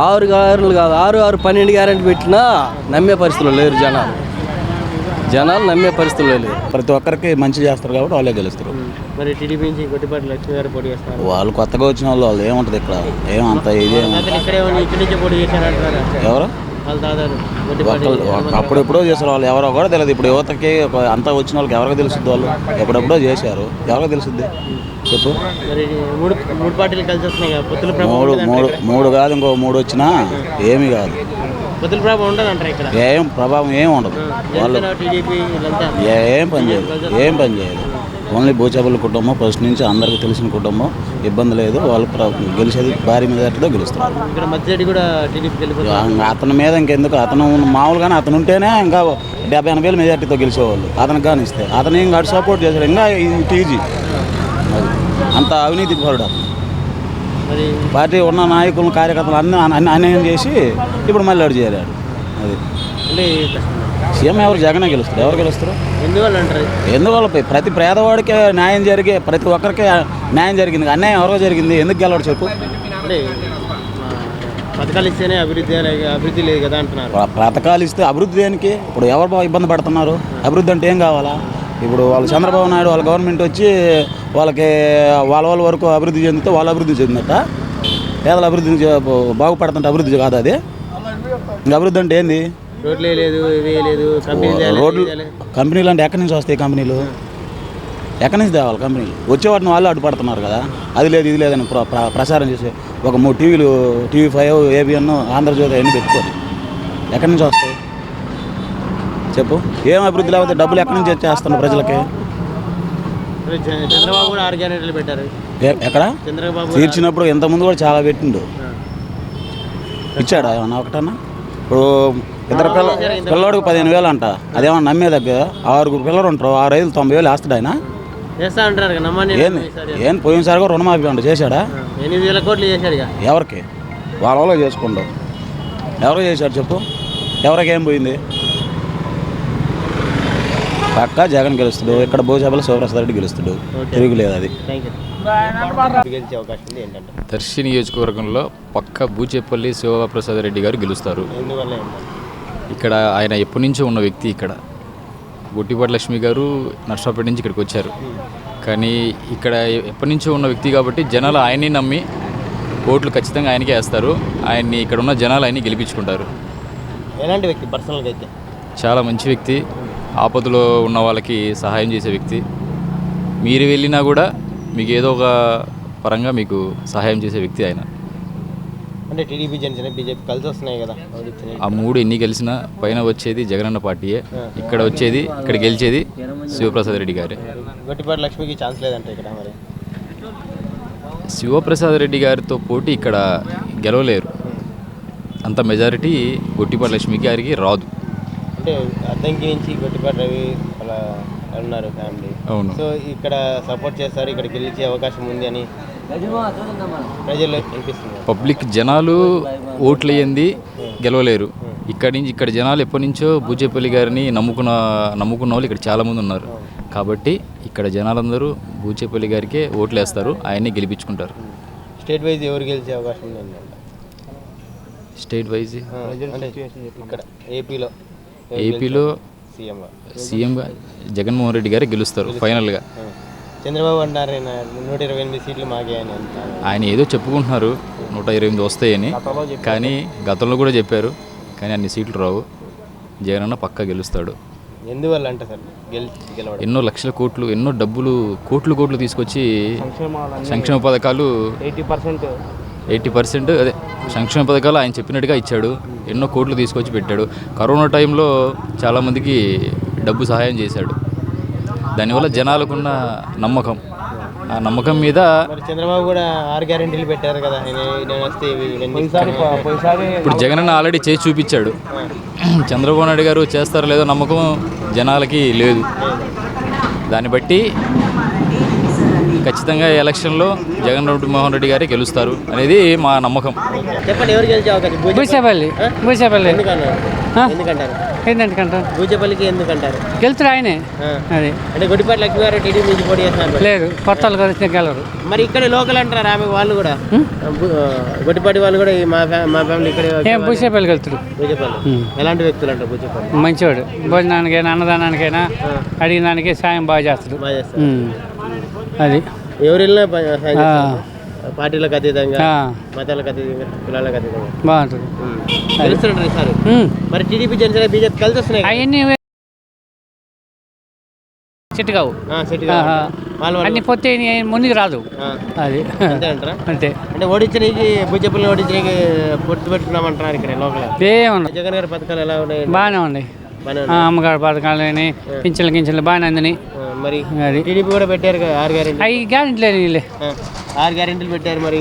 6 గ్యారెంటీలు కాదు, 12 గ్యారెంటీ పెట్టినా నమ్మే పరిస్థితుల్లో లేరు జనాలు నమ్మే పరిస్థితుల్లో లేరు. ప్రతి ఒక్కరికి మంచి చేస్తారు కాబట్టి వాళ్ళే గెలుస్తారు. మరి టీడీపీ నుంచి గొట్టిపాటి లక్ష్మి గారు పోటీ చేస్తారు. వాళ్ళు కొత్తగా వచ్చిన వాళ్ళు ఏముంటుంది ఇక్కడ ఏమంత ఇదే ఇక్కడి నుంచి పోటీ చేశారంటారా? ఎవరు అప్పుడెప్పుడో చేశారు వాళ్ళు, ఎవరో కూడా తెలియదు. ఇప్పుడు యువతకి అంతా వచ్చిన వాళ్ళకి ఎవరికి తెలుస్తుంది, వాళ్ళు ఎప్పుడెప్పుడో చేశారు, ఎవరికి తెలుస్తుంది చెప్పు. మూడు పార్టీలు కలిసి వస్తున్నాయి కదా, పొత్తుల మూడు కాదు ఇంకో 3 వచ్చినా ఏమీ కాదు, పొత్తుల ప్రభావం ఉండదు అంటారు ఇక్కడ. ఏం ప్రభావం ఏమి ఉండదు, వాళ్ళు ఏం పని చేయదు. ఓన్లీ భూచేపల్లి కుటుంబం ఫస్ట్ నుంచి అందరికీ తెలిసిన కుటుంబం, ఇబ్బంది లేదు. వాళ్ళు గెలిచేది భారీ మెజార్టీతో గెలుస్తున్నారు. అతని మీద ఇంకెందుకు, అతను మామూలుగానే అతను ఉంటేనే ఇంకా 70-80 మెజార్టీతో గెలిచేవాళ్ళు. అతనికి కానీ ఇస్తే అతను ఇంకా సపోర్ట్ చేశాడు, ఇంకా ఈజీ. అంత అవినీతి పరుడు. మరి పార్టీ ఉన్న నాయకులను కార్యకర్తలు అన్యాయం చేసి ఇప్పుడు మళ్ళీ అడు చేరాడు. అది అంటే సీఎం ఎవరు? జగనే గెలుస్తారు. ఎవరు గెలుస్తారు? ఎందువల్ల అంటారు? ఎందువల్ల ప్రతి పేదవాడికి న్యాయం జరిగే, ప్రతి ఒక్కరికి న్యాయం జరిగింది. అన్యాయం ఎవరో జరిగింది, ఎందుకు గెలవడు చెప్పు? అంటే పథకాలు ఇస్తేనే అభివృద్ధి లేదు కదా అంటున్నారు. పథకాలు ఇస్తే అభివృద్ధి దేనికి? ఇప్పుడు ఎవరు ఇబ్బంది పడుతున్నారు? అభివృద్ధి అంటే ఏం కావాలా? ఇప్పుడు వాళ్ళు చంద్రబాబు నాయుడు వాళ్ళ గవర్నమెంట్ వచ్చి వాళ్ళకి వాళ్ళ వరకు అభివృద్ధి చెందితే వాళ్ళు అభివృద్ధి చెందినట్ట, పేదల అభివృద్ధి బాగుపడుతుంటే అభివృద్ధి కాదు అది. ఇంకా అభివృద్ధి అంటే ఏంది? రోడ్లే లేదు, ఇవే లేదు, రోడ్లు కంపెనీలు అంటే ఎక్కడి నుంచి వస్తాయి? కంపెనీలు ఎక్కడి నుంచి తేవాలి? కంపెనీలు వచ్చేవాటిని వాళ్ళు అడ్డుపడుతున్నారు కదా. అది లేదు ఇది లేదని ప్రచారం చేసి ఒక 3 టీవీలు, TV5, ABN, ఆంధ్రజ్యోతి అవన్నీ పెట్టుకోవాలి. ఎక్కడి నుంచి వస్తాయి చెప్పు? ఏం అభివృద్ధి లేకపోతే డబ్బులు ఎక్కడి నుంచి చేస్తున్నారు ప్రజలకి? చంద్రబాబు కూడా 6 గ్యారెంటీలు పెట్టారు. ఎక్కడ చంద్రబాబు తీర్చినప్పుడు ఇంతకుముందు కూడా చాలా పెట్టిండు. ఇచ్చాడా ఏమన్నా ఒకటన్నా? ఇప్పుడు ఇద్దరు పిల్లవాడికి 15,000 అంట. అదేమన్నా నమ్మే దగ్గర 6 పిల్లలు ఉంటారు, 6 5 90,000 వేస్తాడు ఆయన. చేస్తా అంటారు ఏం పోయినసారి కూడా రుణమాఫీ అంట చేశాడా? 8,000 కోట్లు చేశాడు. ఎవరికి? వాళ్ళలో చేసుకుంటాం. ఎవరో చేశాడు చెప్పు? ఎవరికి ఏం పోయింది? పక్కా జగన్ గెలుస్తాడు. ఇక్కడ భూచేపల శివప్రసాద్ రెడ్డి గెలుస్తాడు, తిరుగులేదు. అది గెలిచే అవకాశం ఉంది ఏంటంటే దర్శి నియోజకవర్గంలో పక్క బూచేపల్లి శివప్రసాద్ రెడ్డి గారు గెలుస్తారు. ఎందువల్ల? ఇక్కడ ఆయన ఎప్పటి నుంచో ఉన్న వ్యక్తి. ఇక్కడ గొట్టిపాటి లక్ష్మి గారు నర్సాపేట నుంచి ఇక్కడికి వచ్చారు, కానీ ఇక్కడ ఎప్పటి నుంచో ఉన్న వ్యక్తి కాబట్టి జనాలు ఆయన్ని నమ్మి ఓట్లు ఖచ్చితంగా ఆయనకే వేస్తారు. ఆయన్ని ఇక్కడ ఉన్న జనాలు ఆయన్ని గెలిపించుకుంటారు. ఎలాంటి వ్యక్తి పర్సనల్గా అయితే? చాలా మంచి వ్యక్తి, ఆపదలో ఉన్న వాళ్ళకి సహాయం చేసే వ్యక్తి. మీరు వెళ్ళినా కూడా మీకు ఏదో ఒక పరంగా మీకు సహాయం చేసే వ్యక్తి ఆయన. అంటే టీడీపీ, జనసేన, బీజేపీ కలిసి వస్తున్నాయి కదా. ఆ 3 ఎన్ని గెలిచినా పైన వచ్చేది జగనన్న పార్టీయే. ఇక్కడ గెలిచేది శివప్రసాద్ రెడ్డి గారే. గొట్టిపాటి లక్ష్మికి ఛాన్స్ లేదంటే ఇక్కడ మరి శివప్రసాద్ రెడ్డి గారితో పోటీ ఇక్కడ గెలవలేరు. అంత మెజారిటీ గొట్టిపాటి లక్ష్మి గారికి రాదు. అంటే అద్దంకి నుంచి గొట్టిపాటి రవి అలా ఉన్నారు ఫ్యామిలీ. అవును. సో ఇక్కడ సపోర్ట్ చేస్తారు, ఇక్కడ గెలిచే అవకాశం ఉంది అని ప్రజలు అనిపిస్తుంది. పబ్లిక్ జనాలు ఓట్లు వేయంది గెలవలేరు. ఇక్కడ జనాలు ఎప్పటి నుంచో బూచేపల్లి గారిని నమ్ముకున్న వాళ్ళు ఇక్కడ చాలామంది ఉన్నారు. కాబట్టి ఇక్కడ జనాలందరూ బూచేపల్లి గారికే ఓట్లు వేస్తారు, ఆయన్ని గెలిపించుకుంటారు. స్టేట్ వైజ్ ఎవరు గెలిచే అవకాశం ఉంది? స్టేట్ వైజ్ ఇక్కడ ఏపీలో సీఎంగా జగన్మోహన్ రెడ్డి గారే గెలుస్తారు ఫైనల్గా. చంద్రబాబు అంటారు 128 సీట్లు మాకే అని అంటారు. ఆయన ఏదో చెప్పుకుంటున్నారు 128 వస్తాయని, కానీ గతంలో కూడా చెప్పారు, కానీ అన్ని సీట్లు రావు. జగనన్న పక్కా గెలుస్తాడు. ఎందువల్ల అంటే సార్ గెలవడం? ఎన్నో లక్షల కోట్లు, ఎన్నో డబ్బులు కోట్లు తీసుకొచ్చి సంక్షేమ పథకాలు 80% అదే సంక్షేమ పథకాలు ఆయన చెప్పినట్టుగా ఇచ్చాడు. ఎన్నో కోట్లు తీసుకొచ్చి పెట్టాడు. కరోనా టైంలో చాలామందికి డబ్బు సహాయం చేశాడు. దానివల్ల జనాలకున్న నమ్మకం, ఆ నమ్మకం మీద చంద్రబాబు కూడా 6 గ్యారెంటీలు పెట్టారు కదా. ఇప్పుడు జగన్ ఆల్రెడీ చేసి చూపించాడు. చంద్రబాబు నాయుడు గారు చేస్తారో లేదో నమ్మకం జనాలకి లేదు. దాన్ని బట్టి ఖచ్చితంగా ఎలక్షన్లో జగన్మోహన్ రెడ్డి గారే గెలుస్తారు అనేది మా నమ్మకం. చెప్పండి, ఎవరు గెలిచే అవకాశం? బూచేపల్లి ఎందుకంటారు? ఏంటంటారు? బూచేపల్లికి ఎందుకంటారు? గెలుతురు ఆయనే. అది అంటే గొట్టిపాటి లక్ష్మి గారు టీడీపీ నుంచి పోటీ చేస్తున్నారు. లేదు, కొత్త వాళ్ళు కలిసి గెలరు. మరి ఇక్కడ లోకల్ అంటారు ఆమె వాళ్ళు కూడా, గొట్టిపాటి వాళ్ళు కూడా మా ఫ్యామిలీ ఇక్కడ బూచేపల్లి గెలుతురు. బూచేపల్లి ఎలాంటి వ్యక్తులు అంటారు? బూచేపల్లి మంచివాడు, భోజనానికైనా అన్నదానానికైనా అడిగిన దానికి సాయం బాగా చేస్తాడు. అది ఎవరు వెళ్ళినా పార్టీలకు అతీతంగా, మతాలకు అతీతంగా, కులాలకు అతీతంగా బాగుంటుంది. తెలుస్తుంటారు ఈసారి. మరి టీడీపీ, జనసేన, బీజేపీ కలిసి వస్తున్నాయి. అవన్నీ సెట్ కావు, అన్ని పొత్తే ముందుకు రాదు. అది అంతే. అంటే ఓడించడానికి బూచేపల్లిని ఓడించడానికి పొత్తు పెట్టుకున్నామంటున్నారు ఇక్కడ లోపల. ఏమన్నా జగన్ గారి పథకాలు ఎలా ఉన్నాయి? బాగానే ఉన్నాయి. అమ్మగారి పథకాలు పింఛన్లు బాగానే అందని. మరి టీడీపీ కూడా పెట్టారు 6 గ్యారెంటీ. అవి గ్యారెంటీ లేదు, 6 గ్యారెంటీలు పెట్టారు. మరి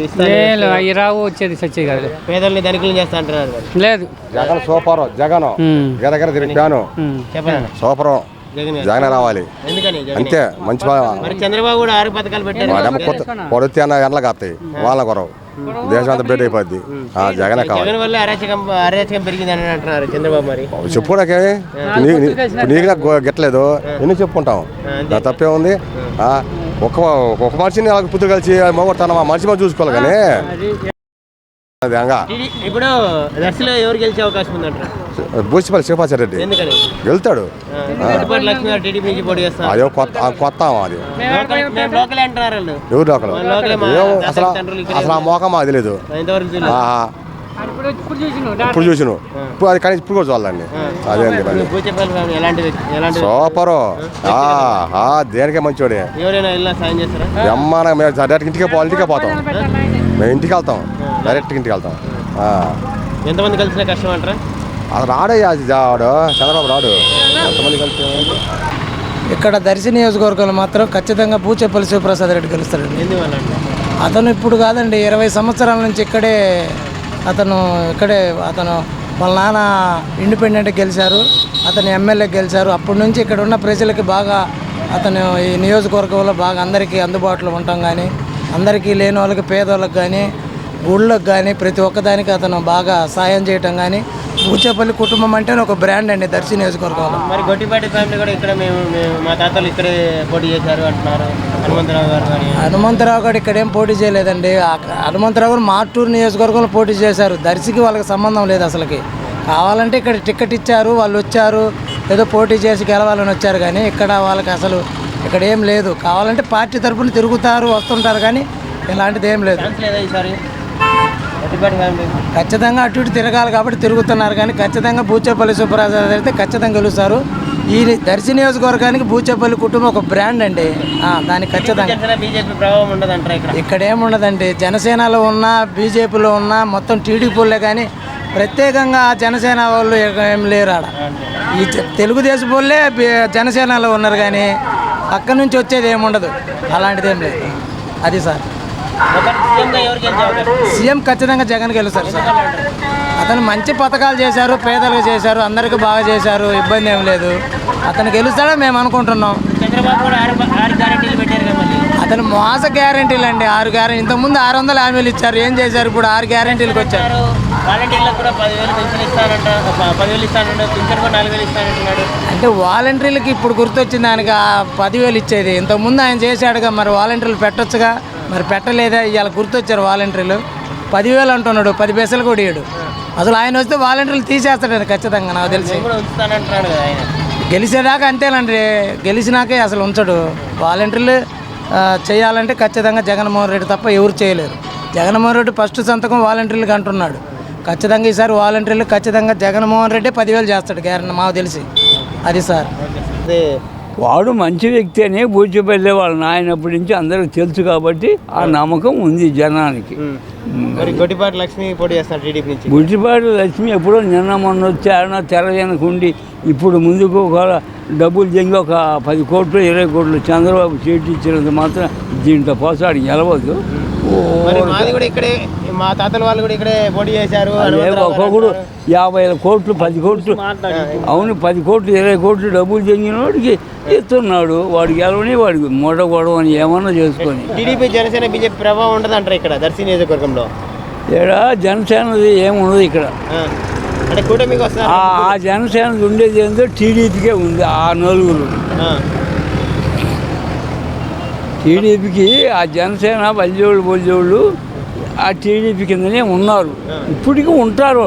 అవి రావు, వచ్చేది సచ్చేది కాదు. పేదల్ని ధనికులు చేస్తా అంటున్నారు. లేదు, జగన్ సూపర్. జగన్ దగ్గర తిరిగాను. చెప్పండి, సూపర్. జగన్ రావాలి అంతే. మంచి చంద్రబాబు కూడా 6 పథకాలు పెట్టారు. పొడితే అన్న ఎట్లా కాస్తాయి వాళ్ళ కొరవు. దేశం అంతా బెడ్ అయిపోద్ది జగనే కావాలి. జగన్ వల్ల అరాచకం పెరిగిందని అంటున్నారు చంద్రబాబు మరి. చెప్పుకోడాకే నీకు నాకు గెట్టలేదు ఎన్ని చెప్పుకుంటాం నా తప్పే ఉంది. ఒక మనిషిని అలాగే పుత్రులు కలిసి మొగొడతాను మనిషి మనం చూసుకోవాలి కానీ ఇప్పుడు దర్శలో ఎవరు గెలిచే అవకాశం ఉందంటారు? బూచిపల్లి శివపాచారి రెడ్డి ఎందుకని వెళ్తాడు. టీడీపీ నుంచి పోటీ చేస్తారు. అదే కొత్త అది లోకలే అంటున్నారు వాళ్ళు. ఎవరు అసలు ఆ మోకం మాకు తెలియదు. ఇప్పుడు చూసిను ఇప్పుడు అది కానీ ఇప్పుడు కూడా చూడాలండి. అదే అండి సూపరు దేనికే మంచివాడే. అమ్మ మేము డైరెక్ట్ ఇంటికే పోతాం. మేము ఇంటికి వెళ్తాం డైరెక్ట్ ఇంటికి వెళ్తాం. ఎంతమంది కలిసిన కష్టం అంటారా? అది రాడే వాడు చంద్రబాబు రాడు. ఎంతమంది కలిసి ఇక్కడ దర్శి నియోజకవర్గంలో మాత్రం ఖచ్చితంగా బూచేపల్లి శివప్రసాద్ రెడ్డి గెలుస్తాడండి. అతను ఇప్పుడు కాదండి 20 సంవత్సరాల నుంచి అతను వాళ్ళ నాన్న ఇండిపెండెంట్ గెలిచారు, అతను ఎమ్మెల్యే గెలిచారు. అప్పటి నుంచి ఇక్కడ ఉన్న ప్రజలకి బాగా అతను ఈ నియోజకవర్గంలో బాగా అందరికీ అందుబాటులో ఉంటాం కానీ అందరికీ లేని వాళ్ళకి పేదవాళ్ళకి కానీ గుళ్ళకి కానీ ప్రతి ఒక్కదానికి అతను బాగా సాయం చేయటం కానీ బూచేపల్లి కుటుంబం అంటే ఒక బ్రాండ్ అండి దర్శి నియోజకవర్గంలో. మరి గొట్టిపాటి ఫ్యామిలీ కూడా ఇక్కడ మా తాతలు ఇక్కడే పోటీ చేశారు అంటున్నారు. హనుమంతరావు గారు ఇక్కడ ఏం పోటీ చేయలేదండి. హనుమంతరావు గారు మార్టూరు నియోజకవర్గంలో పోటీ చేశారు. దర్శికి వాళ్ళకి సంబంధం లేదు అసలుకి. కావాలంటే ఇక్కడ టికెట్ ఇచ్చారు, వాళ్ళు వచ్చారు, ఏదో పోటీ చేసి గెలవాలని వచ్చారు కానీ ఇక్కడ వాళ్ళకి అసలు ఇక్కడ ఏం లేదు. కావాలంటే పార్టీ తరఫున తిరుగుతారు వస్తుంటారు కానీ ఇలాంటిది ఏం లేదు. ఖచ్చితంగా అటు ఇటు తిరగాలి కాబట్టి తిరుగుతున్నారు కానీ ఖచ్చితంగా బూచేపల్లి సుబ్రహ్మణ్యం అయితే ఖచ్చితంగా గెలుస్తారు. ఈ దర్శి నియోజకవర్గానికి బూచేపల్లి కుటుంబం ఒక బ్రాండ్ అండి. దానికి ఖచ్చితంగా ఇక్కడ ఏముండదండి. జనసేనలో ఉన్నా బీజేపీలో ఉన్నా మొత్తం టీడీపీలే కానీ ప్రత్యేకంగా జనసేన వాళ్ళు ఏం లేరు ఆడ. ఈ తెలుగుదేశం వాళ్ళే జనసేనలో ఉన్నారు కానీ అక్కడి నుంచి వచ్చేది ఏముండదు. అలాంటిది ఏం లేదు. అది సార్ సీఎం ఖచ్చితంగా జగన్ గెలుస్తారు సార్. అతను మంచి పథకాలు చేశారు, పేదలకు చేశారు, అందరికీ బాగా చేశారు, ఇబ్బంది ఏం లేదు. అతను గెలుస్తాడని మేము అనుకుంటున్నాం. అతను మోస గ్యారెంటీలు అండి. 6 గ్యారెంటీ ఇంతకుముందు 600 హామీలు ఇచ్చారు. ఏం చేశారు? ఇప్పుడు 6 గ్యారెంటీలకు వచ్చారు. అంటే వాలంటీర్లకి ఇప్పుడు గుర్తొచ్చింది దానికి 10,000 ఇచ్చేది. ఇంతకుముందు ఆయన చేశాడుగా, మరి వాలంటీర్లు పెట్టొచ్చుగా, మరి పెట్టలేదా? ఇవాళ గుర్తొచ్చారు వాలంటీర్లు. 10,000 అంటున్నాడు, 10 పైసలు కూడా ఇయ్యడు. అసలు ఆయన వస్తే వాలంటీర్లు తీసేస్తాడు ఖచ్చితంగా. నాకు తెలిసి గెలిచేదాకా అంతేనండి. గెలిచినాకే అసలు ఉంచడు. వాలంటీర్లు చేయాలంటే ఖచ్చితంగా జగన్మోహన్ రెడ్డి తప్ప ఎవరు చేయలేరు. జగన్మోహన్ రెడ్డి ఫస్ట్ సంతకం వాలంటీర్లకు అంటున్నాడు. ఖచ్చితంగా ఈసారి వాలంటీర్లు ఖచ్చితంగా జగన్మోహన్ రెడ్డి 10,000 చేస్తాడు గ్యారెంటీ మాకు తెలిసి. అది సార్ వాడు మంచి వ్యక్తి అని బూచిపల్లి వాళ్ళ నాయనప్పటి నుంచి అందరికి తెలుసు కాబట్టి ఆ నమ్మకం ఉంది జనానికి. గొట్టిపాటి లక్ష్మి పోటీ చేస్తారు టీడీపీ నుంచి. బుట్టిపాటి లక్ష్మి ఎప్పుడో నిన్న మొన్న వచ్చి ఆయన తెర వెనకుండి ఇప్పుడు ముందుకు ఒక డబ్బులు జంగి ఒక 10 కోట్లు 20 కోట్లు చంద్రబాబు చేతి ఇచ్చినంత మాత్రం దీంట్లో పోసాడు గెలవద్దు. మా తాతల వాళ్ళు కూడా ఇక్కడే పోటీ చేశారు. ఒక్కొక్కడు 50 కోట్లు 10 కోట్లు అవును 10 కోట్లు 20 కోట్లు డబ్బులు చెందిన వాడికి ఇస్తున్నాడు. వాడు గెలవని వాడికి మూట గొడవ అని ఏమన్నా చేసుకొని. టీడీపీ జనసేన బీజేపీ ప్రభావం ఉండదు అంటారు ఇక్కడ దర్శి నియోజకవర్గంలో. ఇక్కడ జనసేనది ఏముండదు ఇక్కడ. అంటే కూటమికి వస్తారు. ఆ జనసేనది ఉండేది ఏంటో టీడీపీకే ఉంది. ఆ నలుగురు టీడీపీకి ఆ జనసేన బల్జోళ్ళు ఆ టీడీపీ కిందనే ఉన్నారు. ఇప్పటికీ ఉంటారు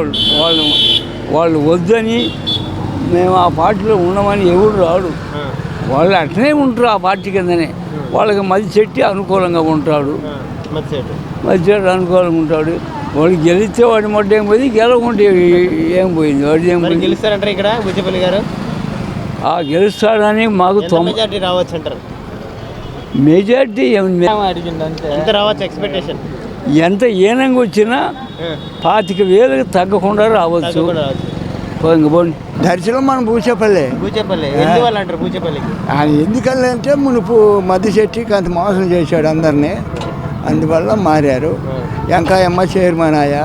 వాళ్ళు వద్దని మేము ఆ పార్టీలో ఉండమని ఎవరు రాడు. వాళ్ళు అట్లనే ఉంటారు ఆ పార్టీ కిందనే. వాళ్ళకి మధ్య చెట్టి అనుకూలంగా ఉంటాడు, మధ్య చెట్టు అనుకూలంగా ఉంటాడు. వాడు గెలిస్తే వాడి మొట్ట ఏం పోయింది, గెలవకుంటే ఏం పోయింది. వాడు ఏం పోయింది గెలుస్తారంటారు ఇక్కడ బుచ్చిపల్లి గారు. గెలుస్తాడని మాకు మెజార్టీ రావచ్చు అంటారు. మెజార్టీ ఎంత రావచ్చు ఎక్స్పెక్టేషన్? ఎంత ఏనంగా వచ్చినా 25,000 తగ్గకుండా రావచ్చు. దర్శనం మన బూచేపల్లి. ఎందువల్ల అంటారు బూచేపల్లికి? ఎందుకల్లా అంటే మునుపు మద్దిశెట్టి అంత మోసం చేశాడు అందరినీ, అందువల్ల మారారు. వెంకాయమ్మ చైర్మన్ ఆయా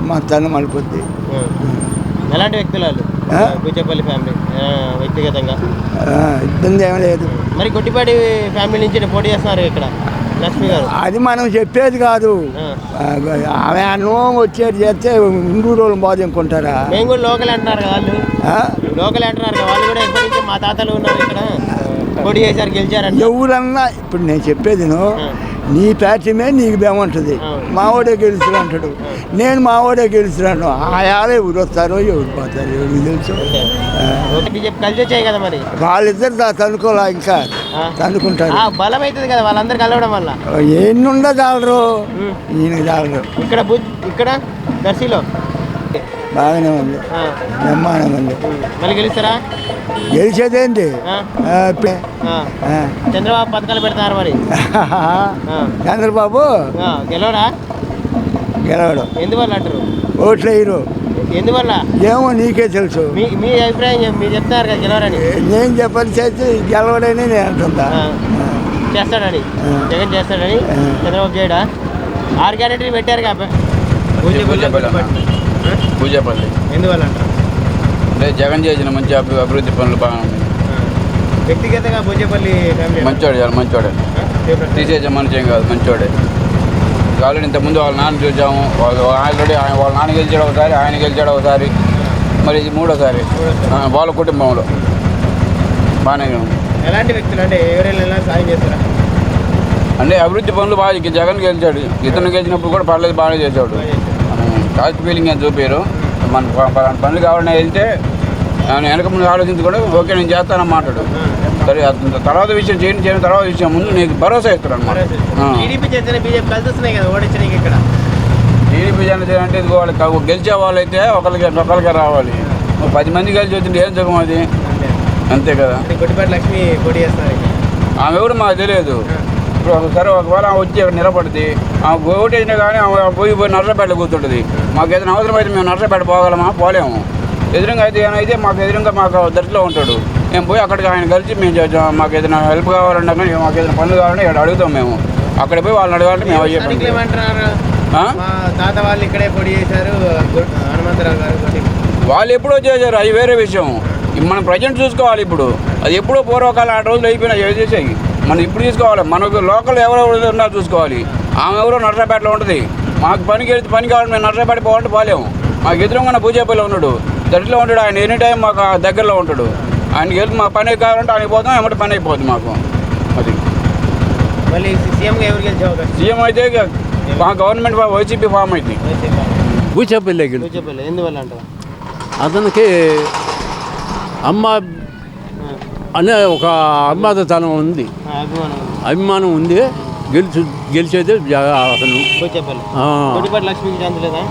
మా తను మలుపుద్ది. ఎలాంటి వ్యక్తులు వాళ్ళు బూచేపల్లి ఫ్యామిలీ వ్యక్తిగతంగా ఇబ్బంది ఏమీ లేదు. మరి గొట్టిపాటి ఫ్యామిలీ నుంచి పోటీ చేస్తున్నారు ఇక్కడ లక్ష్మి గారు? అది మనం చెప్పేది కాదు. ఆమె అన్నం వచ్చేది చేస్తే ఇంకూ రోజులు బాధ అనుకుంటారా? మేము కూడా లోకల్ అంటున్నారు కదా వాళ్ళు, లోకల్ అంటున్నారు కదా వాళ్ళు కూడా ఎప్పటి నుంచి మా తాతలు ఉన్నారు ఇక్కడ పోటీ చేశారు గెలిచారంట. ఎవరన్నా ఇప్పుడు నేను చెప్పేది నీ పార్టీ మీద నీకు బేమంటుంది. మావాడే గెలుచుడు అంటాడు, నేను మావాడే గెలుచున్నాను. ఆయాలే ఎవరు వస్తారో ఎవరు పోతారో ఎవరికి తెలుసు. బీజేపీ కలిసి వచ్చాయి కదా మరి, వాళ్ళిద్దరు తనుకోలే, ఇంకా తనుకుంటారు. బలం అవుతుంది కదా వాళ్ళందరూ కలవడం వల్ల. ఎన్నుండ చాలరు, ఈయనకి చాలరు. ఇక్కడ దర్శిలో బాగానే ఉంది, బ్రహ్మాండంగా ఉంది. మళ్ళీ గెలుస్తారా? గెలిచేదేంటి? చంద్రబాబు పథకాలు పెడతారు మరి. చంద్రబాబు గెలవడా? గెలవడు. ఎందువల్ల అంటారు? ఓట్లు వేయరు. ఎందువల్ల ఏమో నీకే తెలుసు. మీ అభిప్రాయం మీరు చెప్తున్నారు కదా గెలవరని. నేను చెప్పని చేసి గెలవడని నేను అంటుందా. చేస్తాడని జగన్ చేస్తాడని చంద్రబాబు చేయడా? 6 గ్యారెంటీలు పెట్టారు కాబట్టి పూజాపల్లి. ఎందువల్ల అంటారు? అంటే జగన్ చేసిన మంచి అభివృద్ధి పనులు బాగా ఉన్నాయి. వ్యక్తిగతంగా పూజాపల్లి మంచోడే, చాలా మంచోడే, తీసేసే మనిషి ఏం కాదు, మంచోడే. ఆల్రెడీ ఇంతకుముందు వాళ్ళ నాన్న చూసాము, ఆల్రెడీ వాళ్ళ నాన్న గెలిచాడు ఒకసారి, ఆయన గెలిచాడు ఒకసారి, మరి ఇది 3వ సారి వాళ్ళ కుటుంబంలో బాగానే ఉంది. ఎలాంటి వ్యక్తులు అంటే ఎవరైనా సాయం చేస్తారా? అంటే అభివృద్ధి పనులు బాగా జగన్ గెలిచాడు, ఇతను గెలిచినప్పుడు కూడా పర్లేదు, బాగానే చేశాడు. కాస్ట్ ఫీలింగ్ అని చూపారు. మన పనులు కావాలని వెళ్తే వెనక ముందు ఆలోచించుకోవడం, ఓకే నేను చేస్తానని మాట్లాడు. సరే తర్వాత విషయం చేయని తర్వాత విషయం ముందు నీకు భరోసా ఇస్తాడు అనమాట. టీడీపీ చేస్తేనే బీజేపీ కలిసి వస్తున్నాయి కదా ఓడించడానికి. ఇక్కడ టీడీపీ జనసేన అంటే ఇది వాళ్ళకి గెలిచే వాళ్ళైతే ఒకరికే రావాలి. 10 మంది కలిసి వచ్చింది ఏం సుఖం అది, అంతే కదా. గొట్టిపాటి లక్ష్మి పోటీ చేస్తారు. ఆమె ఎవరు మాకు తెలియదు. ఇప్పుడు ఒకసారి ఒకవేళ ఆమె వచ్చి ఇక్కడ నిలబడితే ఆమె ఓటు వేసినా కానీ ఆమె పోయి నర్సపేట కూర్చుంటుంది. మాకు ఏదైనా అవసరం అయితే మేము నర్సపేట పోగలమా? పోలేము. ఎదురుగా అయితే ఏమైతే మాకు ఎదురుగా మాకు దర్శలో ఉంటాడు. మేము పోయి అక్కడికి ఆయన కలిసి మేము మాకు ఏదైనా హెల్ప్ కావాలన్నా కానీ మాకు ఏదైనా పనులు కావాలంటే ఇక్కడ అడుగుతాం. మేము అక్కడ పోయి వాళ్ళని అడగాలంటే మేము ఏమంటున్నారు? తాత వాళ్ళు ఇక్కడే పోటీ చేశారు, హనుమంతరావు గారు. వాళ్ళు ఎప్పుడో చేశారు, అది వేరే విషయం. మనం ప్రజెంట్ చూసుకోవాలి. ఇప్పుడు అది ఎప్పుడో పూర్వకాలం 6 రోజులు అయిపోయినా ఏం చేసేవి మనం ఇప్పుడు చూసుకోవాలి. మనకు లోకల్ ఎవరెవరు ఉన్నా చూసుకోవాలి. ఆమె ఎవరో నర్సపేటలో ఉంటుంది. మాకు పని కావాలి, మేము నర్సపేట పోవాలంటే పోలేము. మాకు ఎదురుగా పూజాపల్లి ఉన్నాడు, దర్శలో ఉంటాడు. ఆయన ఎనీ టైం మాకు దగ్గరలో ఉంటాడు. ఆయనకి వెళ్ళి మా పని కావాలంటే ఆయనకి పోతాం, ఏమంటే పని అయిపోతుంది మాకు. అది మళ్ళీ సీఎంగా ఎవరు గెలిచే అవకాశం? సీఎం అయితే మా గవర్నమెంట్ వైసీపీ ఫామ్ అయింది. పూజాపల్లి ఎందువల్ల అంటారు? అతనికి అమ్మ అనే ఒక అభిమానతనం ఉంది, అభిమానం ఉంది. గెలిచేది అతను. గొట్టిపాటి లక్ష్మికి ఛాన్స్ లేదా?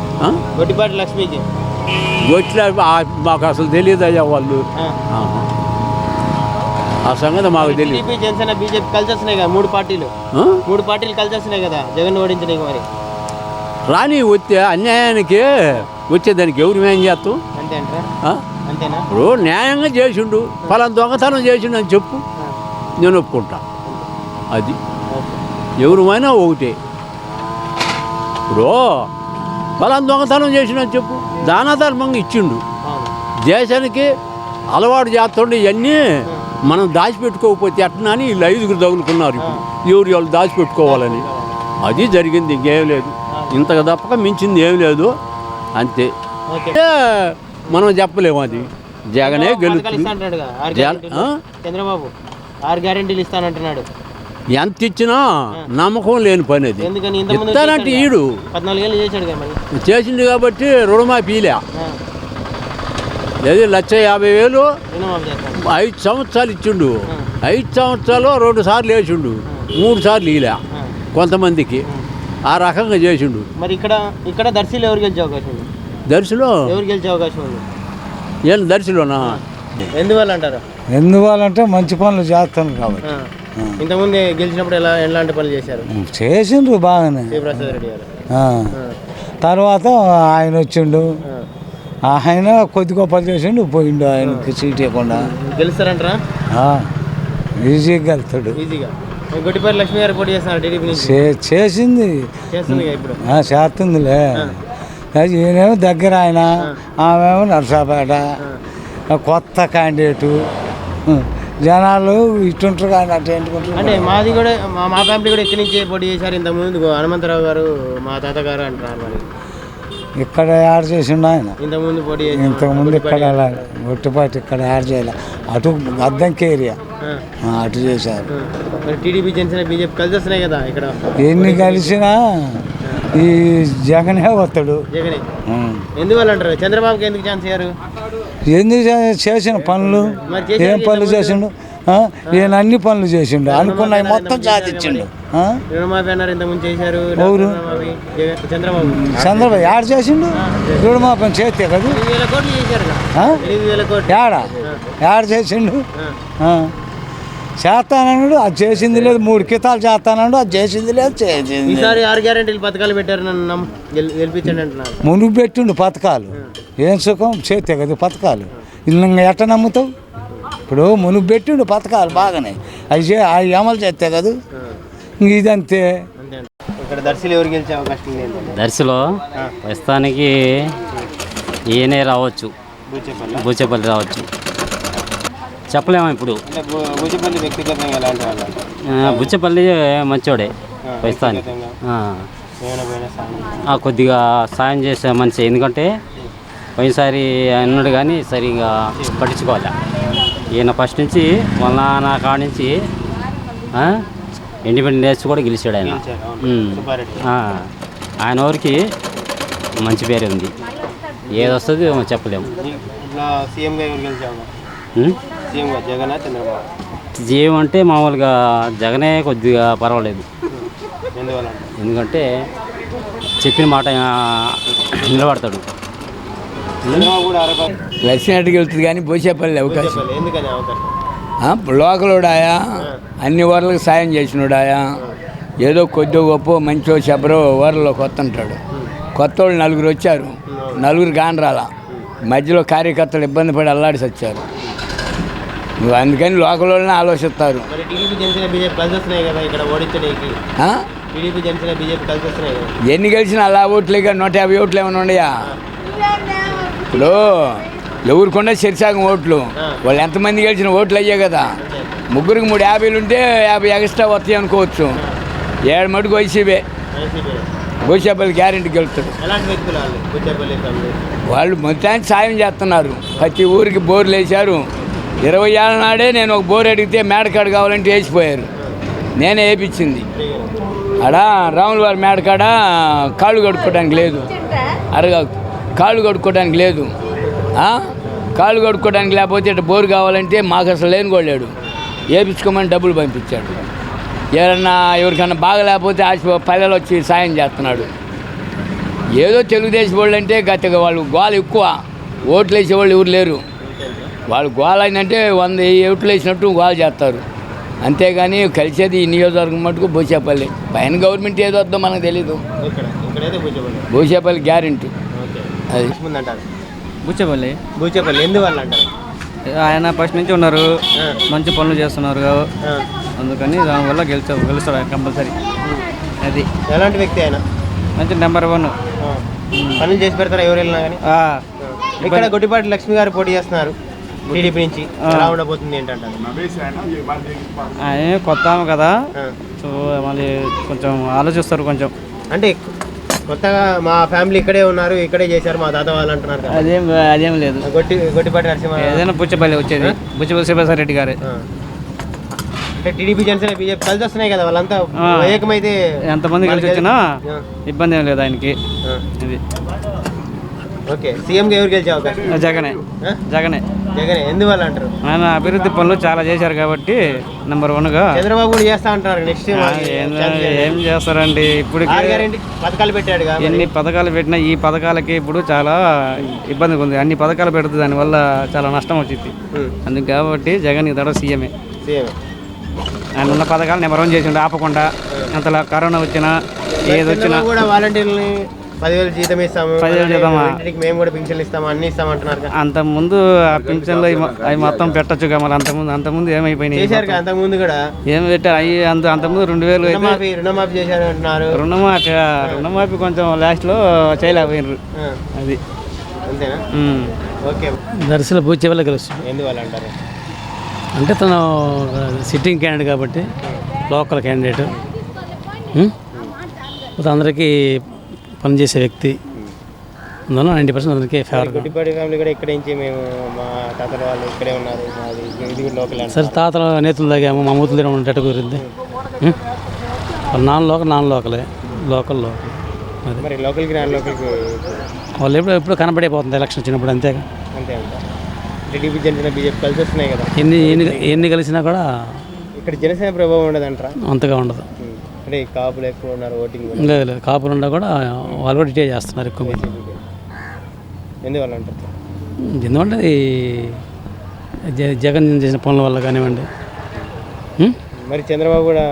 గొట్టిపాటి లక్ష్మికి గొట్టిలో మాకు అసలు తెలియదు అయ్యా వాళ్ళు. ఆ సంగతి మాకు తెలియదు. టీడీపీ జనసేన బీజేపీ కలిసి వస్తున్నాయి కదా, 3 పార్టీలు. 3 పార్టీలు కలిసి వస్తున్నాయి కదా జగన్ ఓడించడానికి. మరి రాని వచ్చే అన్యాయానికి వచ్చేదానికి ఎవరు ఏం చేస్తాం? అంతే అంటారా? అంతేనా? ఇప్పుడు న్యాయంగా చేసిండు, ఫలానా దొంగతనం చేసిండు అని చెప్పు, నేను ఒప్పుకుంటా. అది ఎవరుమైనా ఒకటే. ఇప్పుడు ఫలానా దొంగతనం చేసిండని చెప్పు, దానధర్మంగా ఇచ్చిండు. దేశానికి అలవాటు చేస్తుండే ఇవన్నీ మనం దాచిపెట్టుకోకపోతే ఎట్లా అని వీళ్ళు 5గురు తగులుకున్నారు. ఇప్పుడు ఎవరు దాచిపెట్టుకోవాలని అది జరిగింది, ఇంకేం లేదు. ఇంతగా తప్పక మించింది ఏం లేదు, అంతే. మనం చెప్పలేము. అది జగనే గెలుస్తుంది. చంద్రబాబు 6 గ్యారెంటీలు ఇస్తానంటున్నాడు. ఎంత ఇచ్చినా నమ్మకం లేని పని అది. ఇస్తానంటే ఈడు 14 ఏళ్ళు చేశాడు కదా, చేసిండు కాబట్టి రుణమాఫీలే. లేదు 1,50,000 5 సంవత్సరాలు ఇచ్చిండు. 5 సంవత్సరాలు 2 సార్లు వేసిండు, 3 సార్లు ఇలా కొంతమందికి ఆ రకంగా చేసిండు. మరి ఇక్కడ దర్శిలో ఎవరు గెలిచే అవకాశం ఉంది? దర్శిలో ఎవరు గెలిచే అవకాశం ఉంది? ఏం దర్శిలోనా? ఎందువల్ల అంటారు? ఎందువల్లంటే మంచి పనులు చేస్తాను కాబట్టి. ఇంతకుముందు గెలిచినప్పుడు ఎలాంటి పనులు చేశారు? చేసిండ్రు బాగానే. శివప్రసాద్ రెడ్డి గారు తర్వాత ఆయన వచ్చిండు, ఆయన కొద్ది గొప్పలు చేసిండు, పోయిండు. ఆయనకి సీట్ ఇవ్వకుండా గెలుస్తారంటారా? ఈజీగా వెళ్తాడు. ఈజీగా. గొట్టిపాటి లక్ష్మి గారు పోటీ చేస్తున్నారు టీడీపీ నుంచి. చేసింది, ఇప్పుడు చేస్తుందిలే. ఈయనేమో దగ్గర ఆయన, ఆమెమో నర్సాపేట. కొత్త క్యాండిడేటు జనాలు ఇటుంటారు కానీ అటు ఎంటుకుంటారు. అంటే మాది కూడా మా ఫ్యామిలీ కూడా ఇక్కడి నుంచే పోటీ చేశారు. ఇంతకుముందు హనుమంతరావు గారు మా తాతగారు అంటున్నారు. మరి ఇక్కడ యాడ్ చేసిండు ఆయన. ఇంతకుముందు పోటీ ఇంతకుముందు ఇక్కడ ఒట్టుపాటి ఇక్కడ యాడ్ చేయలే. అటు అద్దంకి ఏరియా అటు చేశారు. మరి టీడీపీ జనసేన బీజేపీ కలిసి వస్తున్నాయి కదా ఇక్కడ. ఎన్ని కలిసినా ఈ జగనే వస్తాడు. జగనే ఎందువల్ల అంటారు? చంద్రబాబుకి ఎందుకు ఛాన్స్ ఇయ్యారు? ఎందుకు చేసిన పనులు ఏం పనులు చేసిండు? ఈయన అన్ని పనులు చేసిండు, అనుకున్నవి మొత్తం సాధించిండు. రుణమాఫీ అన్నారు ఇంతకుముందు చేశారు. ఎవరు? చంద్రబాబు యాడ్ చేసిండు రుణమాఫీ చేస్తే కదా. 8,000 కోట్లు చేశారు. 8,000 కోట్లు యాడ్ చేసిండు. చేస్తానన్నాడు, అది చేసింది లేదు. 3 కితాలు చేస్తానన్నాడు, అది చేసింది లేదు. చేసింది ఈసారి 6 గ్యారెంటీలు పథకాలు పెట్టారు. నన్ను గెలిపించండి అంటున్నారు. మునుగు పెట్టిండు పథకాలు. ఏం సుఖం చేస్తే కదా పథకాలు. ఇంకా ఎట్ట నమ్ముతావు? ఇప్పుడు మునుగు పెట్టిండు పథకాలు బాగానే, అవి అమలు చేస్తే కదా. ఇంక ఇదంతే. ఇక్కడ దర్శిలో ఎవరు గెలిచే అవకాశం లేదు? దర్శిలో ప్రస్తుతానికి ఈయనే రావచ్చు, బూచేపల్లి రావచ్చు. చెప్పలేము ఇప్పుడు. బూచేపల్లి వ్యక్తిగతంగా ఎలాంటి వాళ్ళు? బుచ్చపల్లి మంచోడే ప్రస్తుతానికి. కొద్దిగా సాయం చేసే మనిషి. ఎందుకంటే పోయినసారి అన్నాడు కానీ సరిగా పట్టించుకోవాలి. ఈయన ఫస్ట్ నుంచి వాళ్ళ నాన్న కాడ నుంచి ఇండిపెండెన్స్ కూడా గెలిచాడు ఆయన. ఆయన ఊరికి మంచి పేరు ఉంది. ఏది వస్తుంది చెప్పలేము. జీవం అంటే మామూలుగా జగనే కొద్దిగా పర్వాలేదు. ఎందుకంటే చెప్పిన మాట నిలబడతాడు. లక్ష్మీనాటికి వెళ్తుంది కానీ బూచేపల్లి అవకాశం. లోకలోడాయా, అన్ని ఊర్లకు సాయం చేసినోడాయా. ఏదో కొద్దిగా గొప్ప మంచో చెప్పరో ఊర్లోకి వస్తుంటాడు. కొత్త వాళ్ళు 4 వచ్చారు, 4 గానరాల మధ్యలో కార్యకర్తలు ఇబ్బంది పడి అల్లాడిసి వచ్చారు. అందుకని లోకల్ వాళ్ళని ఆలోచిస్తారు. ఎన్ని గెలిచినా అలా ఓట్లేక 150 ఓట్లు ఏమైనా ఉన్నాయా? ఇప్పుడు ఎవరికొండ శరిసాగం ఓట్లు, వాళ్ళు ఎంతమంది గెలిచిన ఓట్లు అయ్యే కదా. ముగ్గురికి 3 50 ఉంటే 50 ఎక్స్ట్రా వస్తాయి అనుకోవచ్చు. 7 మటుకు వైసీపీ. బూచేపల్లి గ్యారెంటీ గెలుస్తాడు. వాళ్ళు మొత్తానికి సాయం చేస్తున్నారు. ప్రతి ఊరికి బోర్లు వేశారు. 20 ఏళ్ళ నాడే నేను ఒక బోర్ అడిగితే మేడకాడ కావాలంటే వేసిపోయారు. నేనే వేయించింది. ఆడ రాముల వారి మేడకాడ కాళ్ళు కడుక్కోవడానికి లేదు. కాళ్ళు కడుక్కోవడానికి లేదు. కాళ్ళు కడుక్కోవడానికి లేకపోతే ఇట్లా బోరు కావాలంటే మాకు అసలు లేని కొళ్ళాడు. వేయించుకోమని డబ్బులు పంపించాడు. ఎవరికన్నా బాగా లేకపోతే పల్లెలు వచ్చి సాయం చేస్తున్నాడు. ఏదో తెలుగుదేశం వాళ్ళు అంటే గట్టిగా వాళ్ళు గోల ఎక్కువ. ఓట్లు వేసేవాళ్ళు ఎవరు లేరు. వాళ్ళు గోల అయిందంటే 100 ఓట్లు వేసినట్టు గోల చేస్తారు. అంతేగాని కలిసేది ఈ నియోజకవర్గం మటుకు బూచేపల్లి. పైన గవర్నమెంట్ ఏదో వద్దో మనకు తెలీదు. బూచేపల్లి గ్యారెంటీ అది. బూచేపల్లి ఎందువల్ల అంటారు? ఆయన ఫస్ట్ నుంచి ఉన్నారు, మంచి పనులు చేస్తున్నారు. అందుకని దానివల్ల గెలుస్తాడు ఆయన కంపల్సరీ. అది ఎలాంటి వ్యక్తి ఆయన? మంచి నెంబర్ 1 పనులు చేసి పెడతారా ఎవరు వెళ్ళినా కానీ? ఇక్కడ గొట్టిపాటి లక్ష్మి గారు పోటీ చేస్తున్నారు టీడీపీ నుంచి. ఎలా ఉండబోతుంది ఏంటంటారు? ఆయన కొత్త కదా, సో మళ్ళీ కొంచెం ఆలోచిస్తారు కొంచెం. అంటే కొత్తగా మా ఫ్యామిలీ ఇక్కడే ఉన్నారు, ఇక్కడే చేశారు మా తాత వాళ్ళు అంటున్నారు. అదేం లేదు. గొట్టిపాటి నరసింహ ఏదైనా బూచేపల్లి వచ్చేది. బూచేపల్లి శివసాయి రెడ్డి గారే. అంటే టీడీపీ జనసేన బీజేపీ కలిసి వస్తున్నాయి కదా, వాళ్ళంతా ఏకమైతే ఎంతమంది కలిసి వచ్చినా ఇబ్బంది ఏం లేదు ఆయనకి. ఇది ఓకే. సీఎంగా ఎవరు గెలిచే అవకాశం? జగనే. జగనే ఎందువల్ల అంటారు? ఆయన అభివృద్ధి పనులు చాలా చేశారు కాబట్టి నెంబర్ 1గా. చంద్రబాబు కూడా చేస్తా అంటారు. నెక్స్ట్ ఏం చేస్తారండి ఇప్పుడు? పథకాలు పెట్టాడు. ఎన్ని పథకాలు పెట్టినా ఈ పథకాలకి ఇప్పుడు చాలా ఇబ్బందిగా ఉంది. అన్ని పథకాలు పెడితే దానివల్ల చాలా నష్టం వచ్చింది. అందుకు కాబట్టి జగన్ ఇతడు సీఎమే. ఆయన ఉన్న పథకాలు నెంబర్ 1 చేసిండు ఆపకుండా. అంతలా కరోనా వచ్చినా ఏది వచ్చినా కూడా వాలంటీర్ని 10,000 జీతం ఇస్తాము, 10,000 జీతమా, మేము కూడా పింఛన్లు ఇస్తాము, అన్ని ఇస్తామంటున్నారు. అంతకుముందు ఆ పింఛన్లు అవి మొత్తం పెట్టచ్చుగా. మరి అంతకుముందు ఏమైపోయినాయి? చేశారు అంతకుముందు కూడా. ఏం పెట్టారు అవి? అంతకుముందు 2,000 రుణమాఫీ చేశారు అంటున్నారు. రుణమాఫీ కొంచెం లాస్ట్లో చేయలేకపోయినారు. అది అంతేనా? ఓకే. దర్శన బూచేపల్లి కలుస్తుంది. ఎందువల్ల అంటారు? అంటే తను సిట్టింగ్ క్యాండిడేట్ కాబట్టి లోకల్ క్యాండిడేట్, అందరికీ పనిచేసే వ్యక్తి, అందువల్ల 90% అందరికీ ఫేవర్. గుడ్డిపాటి ఫ్యామిలీ కూడా ఇక్కడే నుంచి మేము మా తాతల వాళ్ళు ఇక్కడే ఉన్నారు, మాది ఇది కూడా లోకల్. సరే తాతల నేతలు తాగాము, మా మూతులు దగ్గర ఉండేట కుదిరింది. నాన్ లోకలే లోకల్. మరి లోకల్కి నాన్ లోకల్కి వాళ్ళు ఎప్పుడు కనబడిపోతుంది ఎలక్షన్ వచ్చినప్పుడు, అంతేగా. అంతే అంట. టీడీపీ జనసేన బీజేపీ కలిసి వస్తున్నాయి కదా, ఎన్ని కలిసినా కూడా ఇక్కడ జనసేన ప్రభావం ఉండదంటారా? అంతగా ఉండదు. అంటే కాపులు ఎక్కువ ఉన్నారు, ఓటింగ్ లేదు కాపులు ఉన్నా కూడా వాళ్ళు కూడా డిటే చేస్తున్నారు ఎక్కువ మంది. ఎందువల్ల అంటారు? ఎందుకంటే జగన్ చేసిన పనుల వల్ల కానివ్వండి. మరి చంద్రబాబు కూడా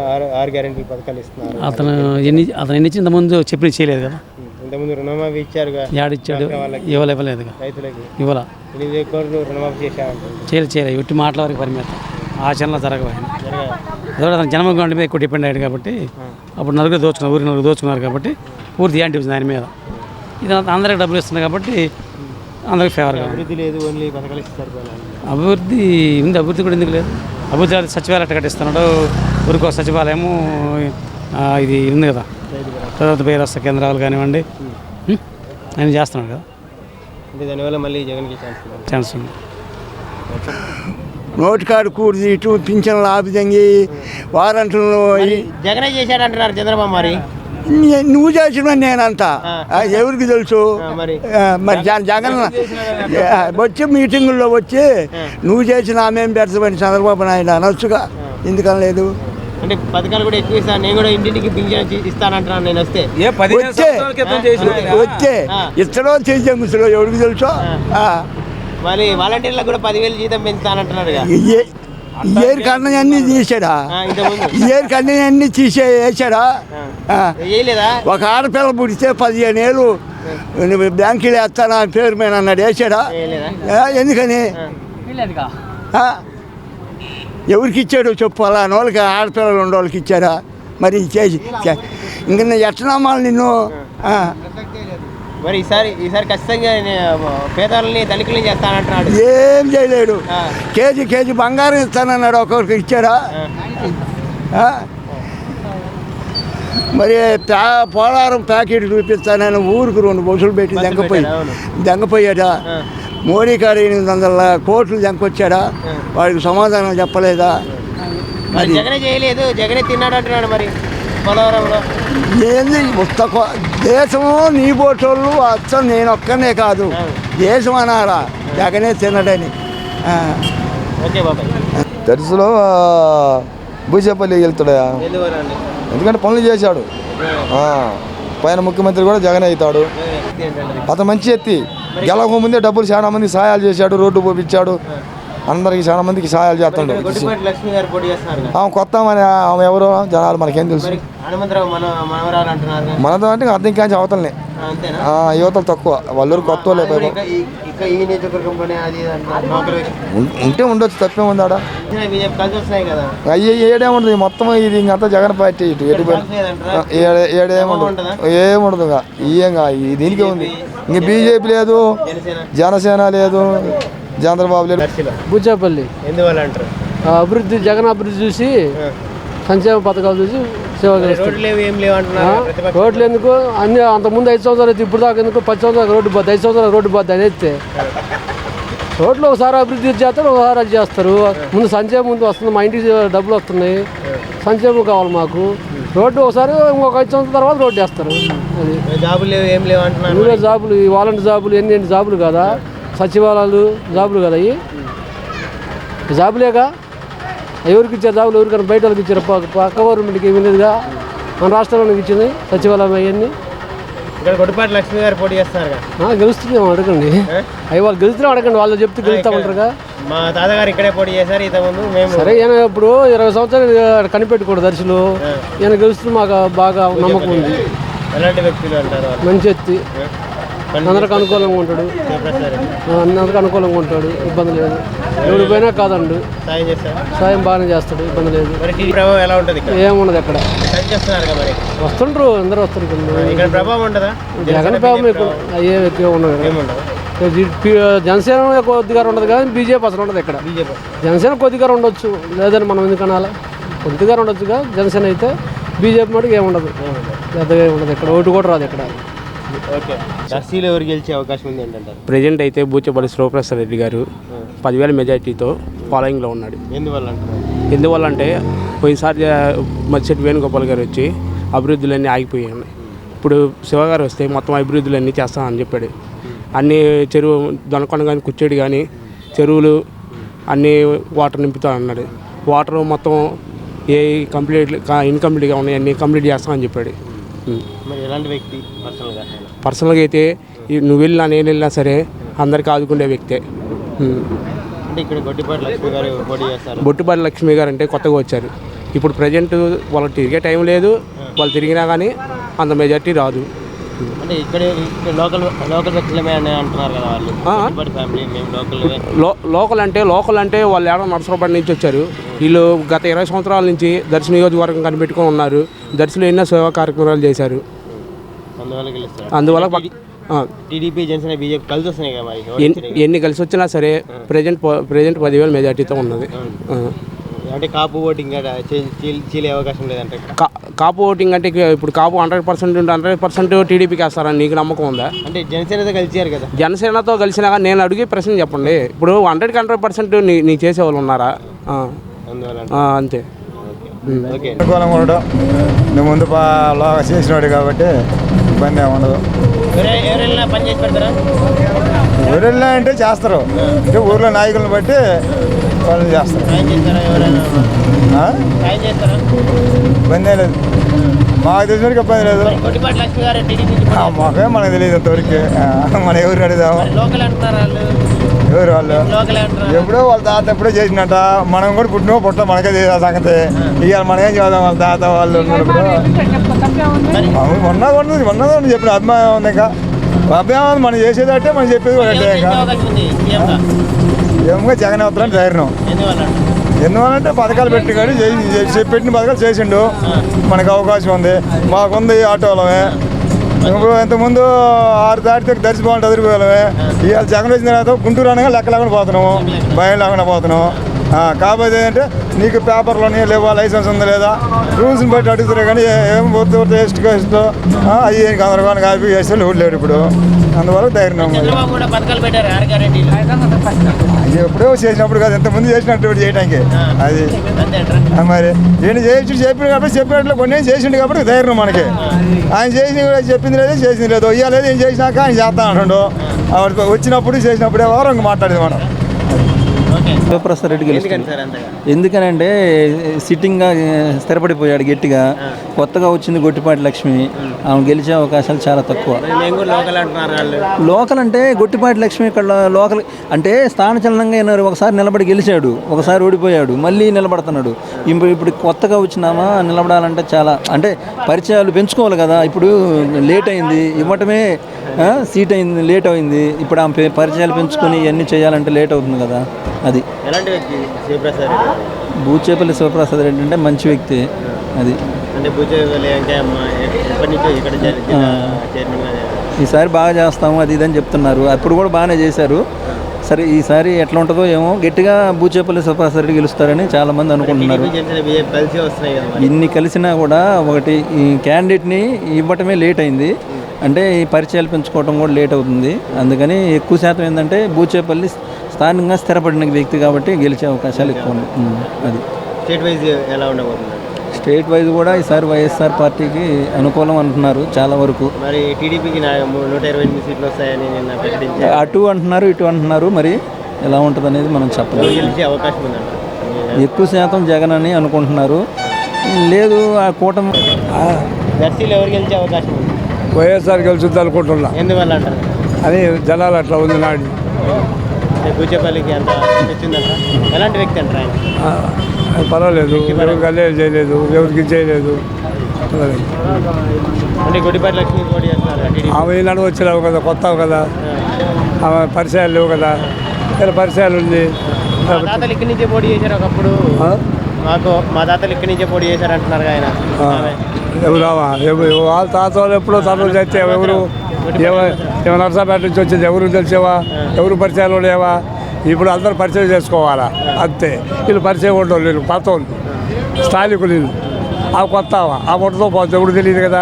6 గ్యారెంటీ పథకాలు ఇస్తున్నారు. అతను ఎన్ని ఇచ్చి ఇంతకుముందు చెప్పి చేయలేదు కదా. ఇంతకుముందు రుణమాఫీ ఇచ్చారుగా, యాడిచ్చాడు? ఇవ్వలేదుగా. రైతులకి ఇవ్వాల 8,000 కోట్లు రుణమాఫీ చేశారు. చేయలేదు. ఇట్టి మాటల వరకు పరిమితం, ఆచరణలో జరగవాలి. అతను జన్మభూమి మీద ఎక్కువ డిపెండ్ అయ్యాడు కాబట్టి అప్పుడు ఊరికి నలుగురు దోచుకున్నారు కాబట్టి పూర్తి యాంటీ వచ్చింది ఆయన మీద. ఇది అందరికి డబ్బులు ఇస్తుంది కాబట్టి అందరికి ఫేవర్గా. అభివృద్ధి లేదు, ఓన్లీ పథకాలు ఇస్తారు. అభివృద్ధి ఉంది, అభివృద్ధి కూడా ఎందుకు లేదు? అభివృద్ధి సచివాలయం ఎట్ట కట్టిస్తున్నాడు, ఊరికో సచివాలయము ఇది ఉంది కదా, తర్వాత పేరస్త కేంద్రాలు కానివ్వండి ఆయన చేస్తున్నాడు కదా. దానివల్ల మళ్ళీ జగన్కి ఛాన్స్ ఉంది. నోటి కాడు కూడి ఇటు పింఛన్లు ఆపిదంగి వారంట్లు జగనే చేశాడు అంటున్నారు చంద్రబాబు. మరి నువ్వు చేసిన నేనంతా ఎవరికి తెలుసు? మరి జగన్ వచ్చి మీటింగుల్లో వచ్చి నువ్వు చేసిన ఆమెం పెడతామని చంద్రబాబు నాయుడు అనొచ్చుగా, ఎందుకనలేదు? అంటే పథకాలు కూడా ఎక్కువ ఇస్తాను, నేను కూడా ఇంటింటికి పింఛన్ ఇస్తానంటున్నాను. నేను వస్తే ఇస్తడో చేసే ముసలో ఎవరికి తెలుసు? మరి వాలంటీర్లకు కూడా 10,000 జీతం పెంచుతానంటున్నాడు. ఏరు కన్నా అన్ని తీసాడా? ఏరు కన్నా అన్ని వేసాడా? ఒక ఆడపిల్ల పుడితే 15 ఏళ్ళు బ్యాంకులు వేస్తాను ఆ పేరు మీద అన్నాడు, వేసాడా? ఎందుకని? ఎవరికి ఇచ్చాడు చెప్పు? అలా వాళ్ళకి ఆడపిల్లలు ఉండే వాళ్ళకి ఇచ్చారా? మరి చేసి ఇంక ఎట్టనమ్మాలి నిన్ను? మరి ఈసారి ఖచ్చితంగా పేదవాళ్ళని ధనికులని చేస్తానంటున్నాడు. ఏం చేయలేడు. కేజీ బంగారం ఇస్తానన్నాడు, ఒక్కొక్కరికి ఇచ్చాడా? మరి పోలారం ప్యాకెట్ చూపిస్తానని ఊరికి 2 బస్సులు పెట్టి దెంగపోయాడా? మోడీ కాడ 800 కోట్లు దెంకొచ్చాడా? వాడికి సమాధానం చెప్పలేదా? జగనే చేయలేదు, జగనే తిన్నాడు అంటున్నాడు. మరి పోలవరంలో ఏంది దేశము నీ బోటోళ్ళు అచ్చం నేను ఒక్కనే కాదు, దేశం అనాలా, జగనే తినడని. దర్శలో భూచేపల్లి వెళ్తాడా? ఎందుకంటే పనులు చేశాడు. పైన ముఖ్యమంత్రి కూడా జగన్ అవుతాడు. అతను మంచి ఎత్తి గెలవక ముందే డబ్బులు చాలా మంది సహాయాలు చేశాడు, రోడ్డు పోపించాడు, అందరికి చాలా మందికి సహాయాలు చేస్తాడు. ఆమె కొత్త ఆమె ఎవరో జనాలు మనకేం తెలుసు. మనతో అంటే అర్థం కాని అవతలనే యువతలు తక్కువ, వాళ్ళు కొత్త ఉంటే ఉండొచ్చు, తప్పే ఉంది ఆడ. ఏడేముండదు మొత్తం ఇది ఇంకంతా జగన్ పార్టీ. ఇటు ఏముండదు ఇయ్యంగా దీనికే ఉంది. ఇంక బీజేపీ లేదు, జనసేన లేదు, చంద్రబాబు లేదు. బుచ్చాపల్లి ఎందువల్ల అంటారు? అభివృద్ధి, జగన్ అభివృద్ధి చూసి, సంక్షేమ పథకాలు చూసి సేవ చేస్తారు. రోడ్లు ఎందుకు అన్ని అంతకుముందు 5 సంవత్సరాలు అయితే ఇప్పుడు దాకా ఎందుకు 10 సంవత్సరాలు రోడ్డు పోద్ది, 5 సంవత్సరాలు రోడ్డు పోద్ది అని అయితే రోడ్లు ఒకసారి అభివృద్ధి చేస్తారు, ఒకసారి అది చేస్తారు. ముందు సంక్షేమం ముందు వస్తుంది, మా ఇంటికి డబ్బులు వస్తున్నాయి, సంక్షేమం కావాలి మాకు. రోడ్డు ఒకసారి ఇంకొక 5 సంవత్సరాల తర్వాత రోడ్డు వేస్తారు. అది జాబులు లేవు, ఏం లేవు అంటున్నారు. ఊళ్ళో జాబులు, ఈ వాలంటీర్ జాబులు ఎన్ని జాబులు కదా, సచివాలయాలు జాబులు కదా, అవి జాబులేగా. ఎవరికి ఇచ్చారు జాబులు? ఎవరికైనా బయట వాళ్ళకి ఇచ్చారు? పక్క గవర్నమెంట్కి ఏమి లేదుగా, మన రాష్ట్రంలోకి ఇచ్చింది సచివాలయం అవన్నీ. ఇక్కడ గొడ్డిపాటి లక్ష్మి గారు పోటీ చేస్తున్నారు, గెలుస్తున్నాం అడగండి. అవి వాళ్ళు గెలుస్తున్నాం అడగండి, వాళ్ళు చెప్తే గెలుస్తామంటారుగా. మా తాతగారు ఇక్కడే పోటీ చేశారు ఇంతకుముందు. మేము సరే ఈయన ఇప్పుడు 20 సంవత్సరాలు కనిపెట్టుకోడు దర్శలు, ఈయన గెలుస్తుంది మాకు బాగా నమ్మకం ఉంది. ఎలాంటి వ్యక్తులు అంటారు? మంచి ఎత్తి, అందరికి అనుకూలంగా ఉంటాడు, అందరికి అనుకూలంగా ఉంటాడు, ఇబ్బంది లేదు. ఎవడు పోయినా కాదండు, సాయం బాగానే చేస్తాడు, ఇబ్బంది లేదు. ఎలా ఉంటుంది? ఏముండదు ఎక్కడ, వస్తుండ్రు అందరూ వస్తుంటారు. ప్రభావం ఉంటుందా? జగన్ ప్రభావం ఎక్కువ, అయ్యే ఎక్కువ ఉండదు. జనసేన కొద్దిగా ఉండదు కానీ బీజేపీ అసలు ఉండదు ఇక్కడ. జనసేన కొద్దిగా ఉండొచ్చు, లేదని మనం ఎందుకు అనాలా, కొద్దిగా ఉండొచ్చుగా. జనసేన అయితే బీజేపీ మటుకు ఏముండదు, పెద్దగా ఉండదు ఇక్కడ, ఓటు కూడా రాదు ఇక్కడ. ఓకే, దర్శీలు ఎవరు గెలిచే అవకాశం ఉంది ఏంటంటారు? ప్రజెంట్ అయితే బూచేపల్లి శివప్రసాద్ రెడ్డి గారు 10,000 మెజార్టీతో ఫాలోయింగ్లో ఉన్నాడు. ఎందువల్ల అంటే పోయినసారి మత్స్యటి వేణుగోపాల్ గారు వచ్చి అభివృద్ధులన్నీ ఆగిపోయాయి. ఇప్పుడు శివ గారు వస్తే మొత్తం అభివృద్ధులన్నీ చేస్తామని చెప్పాడు. అన్ని చెరువు దొనకొండ కానీ కుచ్చేడు కానీ చెరువులు అన్నీ వాటర్ నింపుతా అన్నాడు. వాటర్ మొత్తం ఏ ఇన్కంప్లీట్గా ఉన్నాయి అన్నీ కంప్లీట్ చేస్తామని చెప్పాడు. ఎలాంటి వ్యక్తి పర్సనల్గా అయితే నువ్వు వెళ్ళినా నేను వెళ్ళినా సరే అందరికీ ఆదుకునే వ్యక్తే. బొట్టుపాటి లక్ష్మి గారు అంటే కొత్తగా వచ్చారు. ఇప్పుడు ప్రజెంట్ వాళ్ళకి తిరిగే టైం లేదు, వాళ్ళు తిరిగినా కానీ అంత మెజార్టీ రాదు. అంటే ఇక్కడ లోకల్ వ్యక్తులమే అంటున్నారు కదా వాళ్ళు. లోకల్ అంటే వాళ్ళు ఏడో నర్సరావుపేట నుంచి వచ్చారు. వీళ్ళు గత 20 సంవత్సరాల నుంచి దర్శి నియోజకవర్గం కనిపెట్టుకొని ఉన్నారు. దర్శిలో ఎన్నో సేవా కార్యక్రమాలు చేశారు. అందువల్ల టీడీపీ జనసేన బీజేపీ కలిసి వస్తున్నాయి కదా మరి. ఎన్ని కలిసి వచ్చినా సరే ప్రజెంట్ 10,000 మెజార్టీతో ఉన్నది. అంటే కాపు ఓటింగ్ చీలే అవకాశం లేదంటే కాపు ఓటింగ్ అంటే ఇప్పుడు కాపు 100% టీడీపీకి వేస్తారని నీకు నమ్మకం ఉందా? అంటే జనసేనతో కలిసారు కదా. జనసేనతో కలిసినా కానీ నేను అడిగే ప్రశ్న చెప్పండి. ఇప్పుడు 100% నీ చేసేవాళ్ళు ఉన్నారా? అంతే. అనుకూలంగా ఉండడం నువ్వు ముందు చేసినాడు కాబట్టి ఇబ్బంది ఏమి ఉండదు. ఊరెళ్ళినా అంటే చేస్తారు, అంటే ఊర్లో నాయకులను బట్టి వాళ్ళు చేస్తారు. ఇబ్బంది లేదు, మాకు తెలిసినకి ఇబ్బంది లేదు. మాకే మనకు తెలియదు ఇంతవరకు. మనం ఎవరిని అడుగుదాము, ఎవరు వాళ్ళు ఎప్పుడో వాళ్ళ తాత ఎప్పుడో చేసినట్ట. మనం కూడా పుట్టినో పుట్ట మనకే తెలియదు ఆ సంగతి. ఇవాళ మనం ఏం చేద్దాం, వాళ్ళ తాత వాళ్ళు ఉన్నప్పుడు ఉన్నది చెప్పిన అభిమానం ఉంది. ఇంకా అభిమానం మనం చేసేది అంటే మనం చెప్పేది కూడా అంటే ఇంకా ఏమో జగన్ అవుతారని ధైర్యం. ఎందువల్లంటే పథకాలు పెట్టి కానీ పెట్టిన పథకాలు చేసిండు, మనకు అవకాశం ఉంది. మాకుంది ఆటోలమే. ఇప్పుడు ఇంతకుముందు 6 దాటితే దర్శి బాగుంటుంది ఎదురుకోవాలమే. ఇవాళ జగన్ వచ్చిన తర్వాత గుంటూరు అనగా లెక్క లేకుండా పోతున్నాము, భయం లేకుండా పోతున్నాము. కాకపోతే ఏంటంటే నీకు పేపర్లోని లేవా, లైసెన్స్ ఉందా లేదా, రూల్స్ని బట్టి అడుగుతున్నాయి. కానీ ఏం పోతే టెస్ట్ కేసులో అవి గందరగోళంగా ఆపి వేస్తే నువ్వు లేడు ఇప్పుడు. అందువల్ల ధైర్యం ఎప్పుడో చేసినప్పుడు కాదు, ఇంతకుముందు చేసినట్టు చేయడానికి అది. మరి నేను చెప్పిన కాబట్టి చెప్పినట్లు కొన్ని చేసిండు కాబట్టి ధైర్యం మనకి. ఆయన చెప్పింది లేదు చేసింది లేదు, ఇవ్వలేదు ఏం చేసినాక ఆయన చేస్తా అంటుండు. వచ్చినప్పుడు చేసినప్పుడే వారు మాట్లాడేది మనం. శివప్రసాద్ రెడ్డి గెలుస్తుంది. ఎందుకనంటే సిట్టింగ్గా స్థిరపడిపోయాడు గట్టిగా. కొత్తగా వచ్చింది గొట్టిపాటి లక్ష్మి, ఆమె గెలిచే అవకాశాలు చాలా తక్కువ. లోకల్ అంటే గొట్టిపాటి లక్ష్మి ఇక్కడ లోకల్ అంటే స్థానచలనంగా అయినారు. ఒకసారి నిలబడి గెలిచాడు, ఒకసారి ఓడిపోయాడు, మళ్ళీ నిలబడుతున్నాడు. ఇప్పుడు కొత్తగా వచ్చినామా నిలబడాలంటే చాలా అంటే పరిచయాలు పెంచుకోవాలి కదా. ఇప్పుడు లేట్ అయింది ఇవ్వటమే, సీట్ అయింది లేట్ అయింది. ఇప్పుడు ఆమె పరిచయాలు పెంచుకొని ఇవన్నీ చేయాలంటే లేట్ అవుతుంది కదా. అది బూచేపల్లి శివప్రసాద్ రెడ్డి అంటే మంచి వ్యక్తి. అది ఈసారి బాగా చేస్తాము అది ఇదని చెప్తున్నారు. అప్పుడు కూడా బాగానే చేశారు. సరే ఈసారి ఎట్లా ఉంటుందో ఏమో. గట్టిగా బూచేపల్లి శివప్రసాద్ రెడ్డి గెలుస్తారని చాలామంది అనుకుంటున్నారు. ఇన్ని కలిసినా కూడా ఒకటి ఈ క్యాండిడేట్ని ఇవ్వటమే లేట్ అయింది. అంటే ఈ పరిచయాలు పెంచుకోవడం కూడా లేట్ అవుతుంది. అందుకని ఎక్కువ శాతం ఏంటంటే బూచేపల్లి స్థానికంగా స్థిరపడిన వ్యక్తి కాబట్టి గెలిచే అవకాశాలు ఎక్కువ ఉన్నాయి. అది స్టేట్ వైజ్ ఎలా ఉండబోతుంది? స్టేట్ వైజ్ కూడా ఈసారి వైఎస్ఆర్ పార్టీకి అనుకూలం అంటున్నారు చాలా వరకు. మరి టీడీపీకి 128 సీట్లు వస్తాయని నిన్న ప్రకటించారు. అటు అంటున్నారు ఇటు అంటున్నారు, మరి ఎలా ఉంటుంది అనేది మనం చెప్పలేము. గెలిచే అవకాశం ఉందంట. ఎక్కువ శాతం జగన్ అని అనుకుంటున్నారు. లేదు ఆ కూటమి దర్శీలు ఎవరు గెలిచే అవకాశం ఉంది? వైఎస్ఆర్ గెలుచుద్ది అనుకుంటున్నా. ఎందువల్ల అంటారు? అది జనాలు అట్లా ఉంది నాడు. బూచేపల్లికి అంత తెచ్చిందంట. ఎలాంటి వ్యక్తి అంటారు ఆయన? పర్వాలేదు, ఎవరికి అల్లేరు చేయలేదు, ఎవరికి చేయలేదు. అంటే గొట్టిపాటి లక్ష్మి పోటీ చేస్తున్నారు. ఆమె ఈనాడు వచ్చినావు కదా, కొత్త కదా, ఆమె పరిచయాలు లేవు కదా. ఇలా పరిచయాలు ఉంది. తాతలు ఇక్కడి నుంచే పోటీ చేశారు ఒకప్పుడు. మాకు మా తాతలు ఇక్కడి నుంచే పోటీ చేశారంటున్నారు ఆయన. వాళ్ళ తాత వాళ్ళు ఎప్పుడో తాతలు చేస్తే ఎవరు నర్సాపేట నుంచి వచ్చేది ఎవరు తెలిసేవా, ఎవరు పరిచయాలు లేవా? ఇప్పుడు అందరూ పరిచయం చేసుకోవాలా అంతే. వీళ్ళు పరిచయం ఉండవు, వీళ్ళు పాత వాళ్ళు స్థానికులు, వీళ్ళు ఆ కొత్త ఆ కొట్టతో పోతే ఎవరు తెలియదు కదా.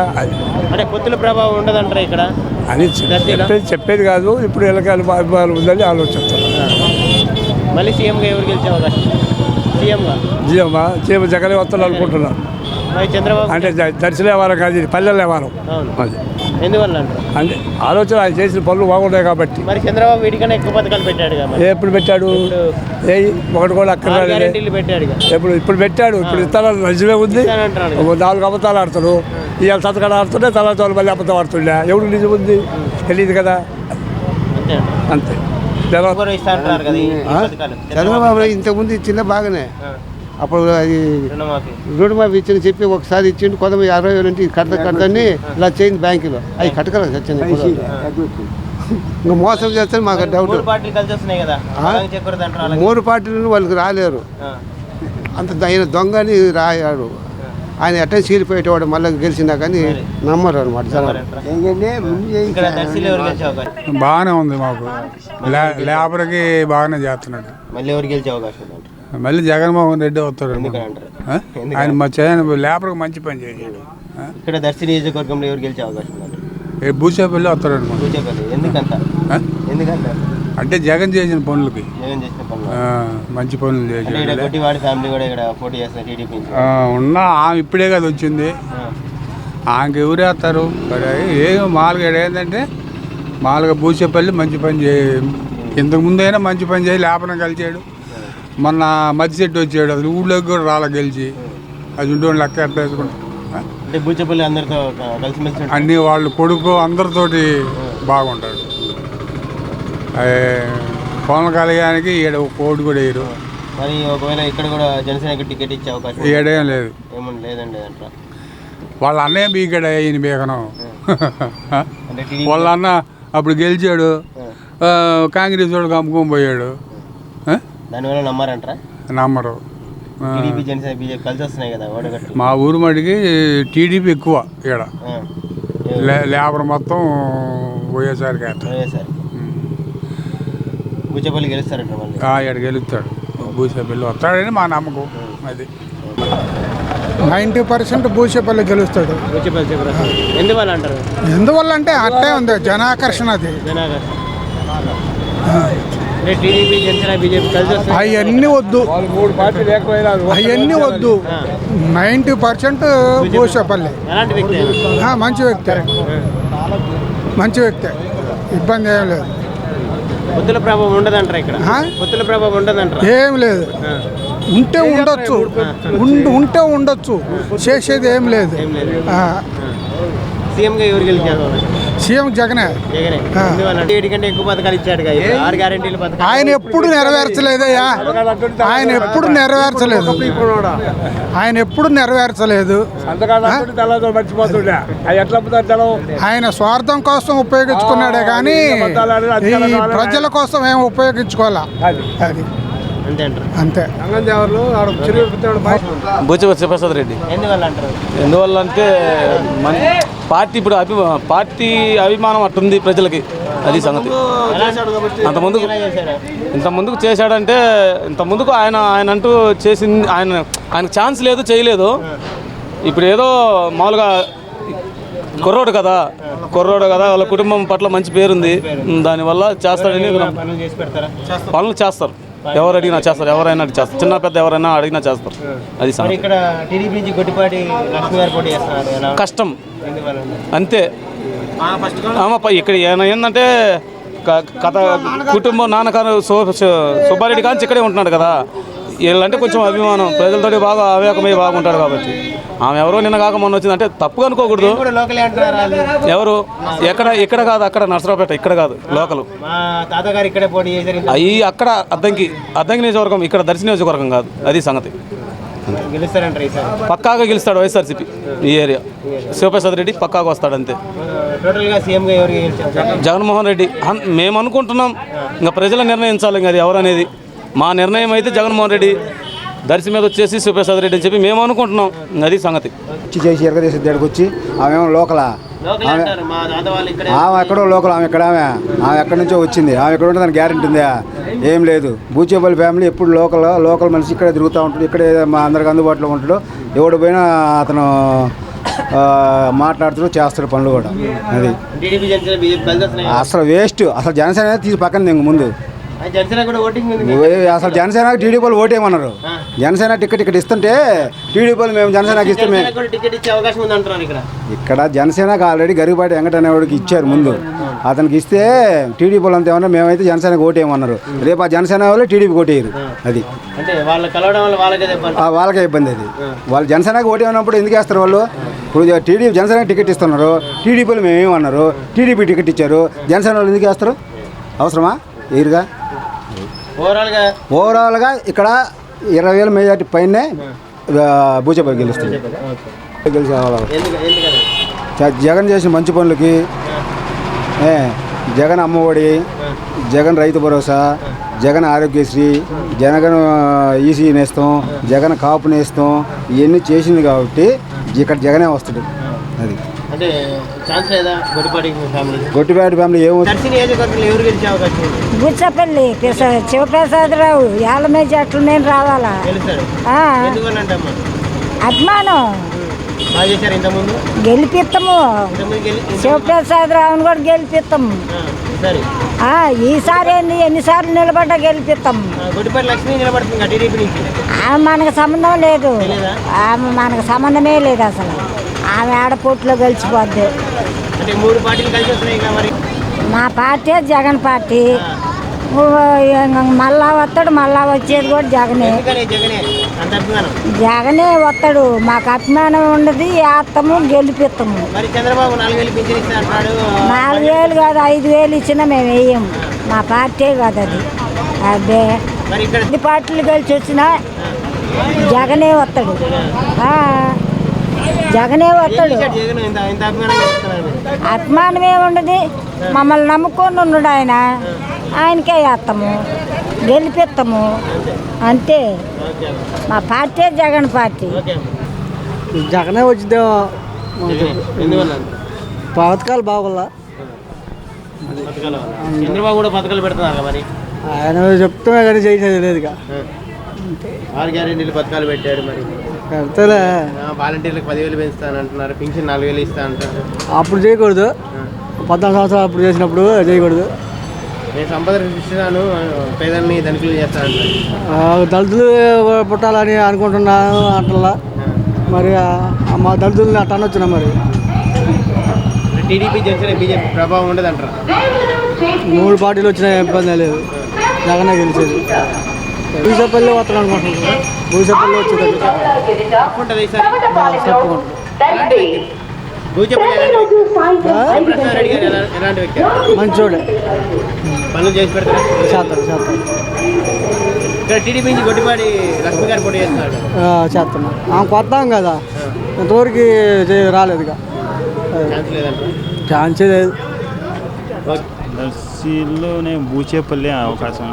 అంటే పొత్తుల ప్రభావం ఉండదంటారా ఇక్కడ అని చెప్పేది కాదు. ఇప్పుడు వీళ్ళకి అభిమానం ఉందని ఆలోచిస్తాను. మళ్ళీ సీఎంగా ఎవరు గెలిచే అవకాశం? సీఎం జగనే వస్తాను అనుకుంటున్నాను. చంద్రబాబు అంటే దర్శనం వారం కాదు, ఇది పల్లెల్లో వారం. ఎందువల్ల అంటారు? అంటే ఆలోచన ఆయన చేసిన పనులు బాగున్నాయి కాబట్టి. మరి చంద్రబాబు వీటికన్నా ఎక్కువ పథకాలు పెట్టాడు కదా. ఎప్పుడు పెట్టాడు? ఒకటి కూడా అక్కడ పెట్టాడు. ఇప్పుడు పెట్టాడు. ఇప్పుడు ఇస్తానని నిజమే ఉంది. 4 అబద్ధాలు ఆడతాడు. ఇవాళ సంతకాలు ఆడుతుంటే తర్వాత వాళ్ళు మళ్ళీ అబద్ధం ఆడుతుండే. ఎవరు నిజం ఉంది తెలియదు కదా. అంతే. చంద్రబాబు ఇంతకుముందు ఇచ్చిందే బాగానే. అప్పుడు అది రుణమాఫీ ఇచ్చింది చెప్పి ఒకసారి ఇచ్చిండు, కొంతమంది 60,000 నుంచి కడతని ఇలా చేయింది బ్యాంకులో. అవి కట్టగలరు వచ్చింది. ఇంకా మోసం చేస్తే మాకు డౌట్. 3 పార్టీలను వాళ్ళకి రాలేరు. అంత ఆయన దొంగని రాయాడు. ఆయన ఎట్లా చీలిపోయేటవాడు మళ్ళీ గెలిచినా కానీ నమ్మరు అనమాట. బాగానే ఉంది మాకు. లేబర్కి బాగానే చేస్తున్నాడు. మళ్ళీ ఎవరు గెలిచే అవకాశం? మళ్ళీ జగన్మోహన్ రెడ్డి వస్తాడు. ఆయన లేబర్కి మంచి పని చేశాడు. ఇక్కడ దర్శి నియోజకవర్గంలో ఎవరు గెలిచే అవకాశం? భూచేపల్లి వస్తాడు అనమాట. ఎందుకంటే అంటే జగన్ చేసిన పనులకి మంచి పనులు చేశాడు. ఉన్నా ఆమె ఇప్పుడే కదా వచ్చింది. ఆమెకి ఎవరు వేస్తారు? మామూలుగా ఏంటంటే మామూలుగా భూచేపల్లి మంచి పని ఇంతకుముందు అయినా మంచి పని చేసి లేపనం కలిచాడు. మొన్న మధ్య చెట్టు వచ్చాడు, అసలు ఊళ్ళోకి కూడా రాలా గెలిచి. అది ఉండే లెక్క ఎట్లా వేసుకుంటాం. అన్ని వాళ్ళు కొడుకు అందరితోటి బాగుంటాడు. పవన్ కళ్యాణ్కి ఈడ కోటి కూడా వేయరు. మరి ఒకవేళ ఇక్కడ కూడా జనసేనకి టికెట్ ఇచ్చే అవకాశం ఈడేం లేదు. లేదండి అంటారా? వాళ్ళ అన్నయ్య బీగడ ఈయన బీగనం. వాళ్ళ అన్న అప్పుడు గెలిచాడు, కాంగ్రెస్ వాడు కమ్ముకొని పోయాడు. దానివల్ల నమ్మారంటారా? నమ్మరు. టీడీపీ జనసేన బీజేపీ కలిసి వస్తున్నాయి కదా. మా ఊరు మటుకి టీడీపీ ఎక్కువ. ఈడ లేబర్ మొత్తం వైఎస్ఆర్కి భూచేపల్లి గెలుస్తారంట. ఈడ గెలుస్తాడు. భూచేపల్లి వస్తాడని మా నమ్మకం. అది 90% భూచేపల్లి గెలుస్తాడు. ఎందువల్ల అంటారు? ఎందువల్ల అంటే అట్టే ఉంది జనాకర్షణ. అది టీడీపీ జనసేన బీజేపీ కలిసి అవన్నీ వద్దు, అవన్నీ వద్దు. 90% భూచేపల్లి. మంచి వ్యక్తి, మంచి వ్యక్తి. ఇబ్బంది ఏం లేదు. పొత్తుల ప్రభావం ఉండదంటారా ఇక్కడ? పొత్తుల ప్రభావం ఉండదంటారా? ఏం లేదు. ఉంటే ఉండొచ్చు, ఉంటే ఉండొచ్చు. చేసేది ఏం లేదు. సీఎంగా ఎవరు గెలిచారు? సీఎం జగనే. ఎక్కువ పథకాలు ఇచ్చాడు. ఆయన ఎప్పుడు నెరవేర్చలేదయ్యా. ఆయన ఎప్పుడు నెరవేర్చలేదు. ఆయన ఎప్పుడు నెరవేర్చలేదు. ఆయన స్వార్థం కోసం ఉపయోగించుకున్నాడే కానీ ఈ ప్రజల కోసం ఏం ఉపయోగించుకోవాలా. అది అంతే. బూచేపల్లి శివప్రసాద్ రెడ్డి. ఎందువల్ల అంటే పార్టీ ఇప్పుడు పార్టీ అభిమానం అట్టుంది ప్రజలకి. అది సంగతి. ఇంతకుముందుకు చేశాడంటే ఇంతకుముందుకు ఆయన అంటూ చేసింది. ఆయనకు ఛాన్స్ లేదు, చేయలేదు. ఇప్పుడు ఏదో మామూలుగా కుర్రోడు కదా వాళ్ళ కుటుంబం పట్ల మంచి పేరుంది. దానివల్ల చేస్తాడని పనులు చేస్తారు. ఎవరు అడిగినా చేస్తారు, ఎవరైనా చేస్తారు. చిన్న పెద్ద ఎవరైనా అడిగినా చేస్తారు. అది కష్టం అంతే. ఇక్కడ ఏంటంటే కథ కుటుంబం నాన్నగారు సుబ్బారెడ్డి కానీ ఇక్కడే ఉంటున్నాడు కదా. వీళ్ళంటే కొంచెం అభిమానం, ప్రజలతోటి బాగా అవేకమై బాగుంటాడు కాబట్టి. ఆమె ఎవరో నిన్న కాక మొన్న వచ్చిందంటే తప్పుగా అనుకోకూడదు. ఎవరు ఇక్కడ కాదు, అక్కడ నర్సరావుపేట, ఇక్కడ కాదు, లోకల్. అవి అక్కడ అద్దంకి నియోజకవర్గం, ఇక్కడ దర్శి నియోజకవర్గం కాదు. అది సంగతి. పక్కాగా గెలుస్తాడు వైఎస్ఆర్సీపీ ఈ ఏరియా. శివప్రసాద్ రెడ్డి పక్కాగా వస్తాడు అంతే. జగన్మోహన్ రెడ్డి మేము అనుకుంటున్నాం. ఇంకా ప్రజలు నిర్ణయించాలి. ఇంకా అది ఎవరనేది మా నిర్ణయం అయితే జగన్మోహన్ రెడ్డి. దర్శి మీద వచ్చేసి శివప్రసాద్ రెడ్డి అని చెప్పి మేము అనుకుంటున్నాం. అది సంగతి. చేసి ఎరగదేసి దగ్గరికి వచ్చి ఆమె లోకలా, ఆమె ఎక్కడో లోకల్, ఆమె ఎక్కడి నుంచో వచ్చింది, ఆమె ఎక్కడ ఉంటే దానికి గ్యారెంటీ ఉందా? ఏం లేదు. బూచేపల్లి ఫ్యామిలీ ఎప్పుడు లోకల్ మనిషి ఇక్కడే తిరుగుతూ ఉంటాడు, ఇక్కడే మా అందరికి అందుబాటులో ఉంటాడు. ఎవడు పోయినా అతను మాట్లాడుతాడు, చేస్తాడు పనులు కూడా. అది అసలు వేస్ట్. అసలు జనసేన తీసి పక్కన ఇంక ముందు అసలు జనసేన టీడీపీలు ఓటేయమన్నారు. జనసేన టికెట్ ఇస్తుంటే టీడీపీలు మేము జనసేనకి ఇస్తే ఇక్కడ జనసేనకు ఆల్రెడీ గరిపాటి వెంకట అనేవాడికి ఇచ్చారు ముందు. అతనికి ఇస్తే టీడీపీలు అంతా ఏమన్నా మేమైతే జనసేనకు ఓటేయమన్నారు. రేపు ఆ జనసేన వాళ్ళు టీడీపీకి ఓటేయరు. అది వాళ్ళకే ఇబ్బంది. అది వాళ్ళు జనసేనకు ఓటేయమన్నప్పుడు ఎందుకు వేస్తారు వాళ్ళు? ఇప్పుడు టీడీపీ జనసేన టికెట్ ఇస్తున్నారు, టీడీపీలు మేమేమన్నారు, టీడీపీ టికెట్ ఇచ్చారు, జనసేన వాళ్ళు ఎందుకు వేస్తారు? అవసరమా? ఎదురుగా ఓవరాల్గా ఇక్కడ 20,000 మెజార్టీ పైనే బూచేపల్లి గెలుస్తుంది. జగన్ చేసిన మంచి పనులకి, జగన్ అమ్మఒడి, జగన్ రైతు భరోసా, జగన్ ఆరోగ్యశ్రీ, జగన్ ఈసీ నేస్తాం, జగన్ కాపు నేస్తాం, ఇవన్నీ చేసింది కాబట్టి ఇక్కడ జగనే వస్తుంది. అది గొట్టిపాటి ఫ్యామిలీ బూచేపల్లి శివప్రసాదరావు యాలమేజీ అట్లు నేను రావాలా? అభిమానం గెలిపిస్తాము. శివప్రసాదరావుని కూడా గెలిపిస్తాము. ఈసారి ఎన్నిసార్లు నిలబడ్డా గెలిపిస్తాము. ఆమె మనకు సంబంధం లేదు, ఆమె మనకు సంబంధమే లేదు. అసలు ఆమె ఆడపోట్లో గెలిచిపోద్ది. మా పార్టీ జగన్ పార్టీ. మళ్ళా వస్తాడు, మళ్ళా వచ్చేది కూడా జగనే. జగనే వస్తాడు. మాకు అభిమానం ఉండదు, వేస్తాము, గెలిపిస్తాము. 4,000 కాదు 5,000 ఇచ్చినా మేము వేయము. మా పార్టీ కాదు అది. అదే పార్టీలు కలిసి వచ్చినా జగనే వస్తాడు. జగనే వస్తాడు. అభిమానం ఏముండదు, మమ్మల్ని నమ్ముకొని ఉన్నాడు ఆయన. ఆయనకే వేస్తాము, గెలిపిస్తాము అంతే. మా పార్టీ జగన్ పార్టీ. జగనే వచ్చిద్దాం. పథకాలు బాగోలా. చంద్రబాబు కూడా పథకాలు పెడుతున్నారు మరి. ఆయన చెప్తున్నా కానీ చేసేది లేదుగా. 6 గ్యారెంటీలు పథకాలు పెట్టాడు మరి. పెడతలే. వాలంటీర్లకు 10,000 పెంచుతానంటున్నారు, పింఛన్ 4,000 ఇస్తా అంటారు. అప్పుడు చేయకూడదు. 14 సంవత్సరాలు అప్పుడు చేసినప్పుడు చేయకూడదు. నేను సంపద సృష్టిస్తాను, పేదల్ని ధనికులు చేస్తాను. దళితులు పుట్టాలని అనుకుంటున్నాను అంటల్లా. మరి మా దళితుల్ని అట్ట అనొచ్చున్నా. మరి టీడీపీ జనసేన బీజేపీ ప్రభావం ఉండదు అంటారా? 3 పార్టీలు వచ్చినా ఇబ్బంది లేదు, జగనే గెలిచేది. బూచేపల్లి వస్తాను అనుకుంటున్నాను. బూచేపల్లి వచ్చేది మంచోడే, పనులు చేసి పెడతారు. ఇక్కడ టీడీపీ నుంచి గొట్టిపాటి లక్ష్మి గారు పోటీ చేస్తున్నారు. చేస్తున్నాం. ఆమె కొత్తాం కదా, ఇంతవరకు రాలేదుగా. ఛాన్సే లేదు. దర్శిలోనే బూచేపల్లి అవకాశం.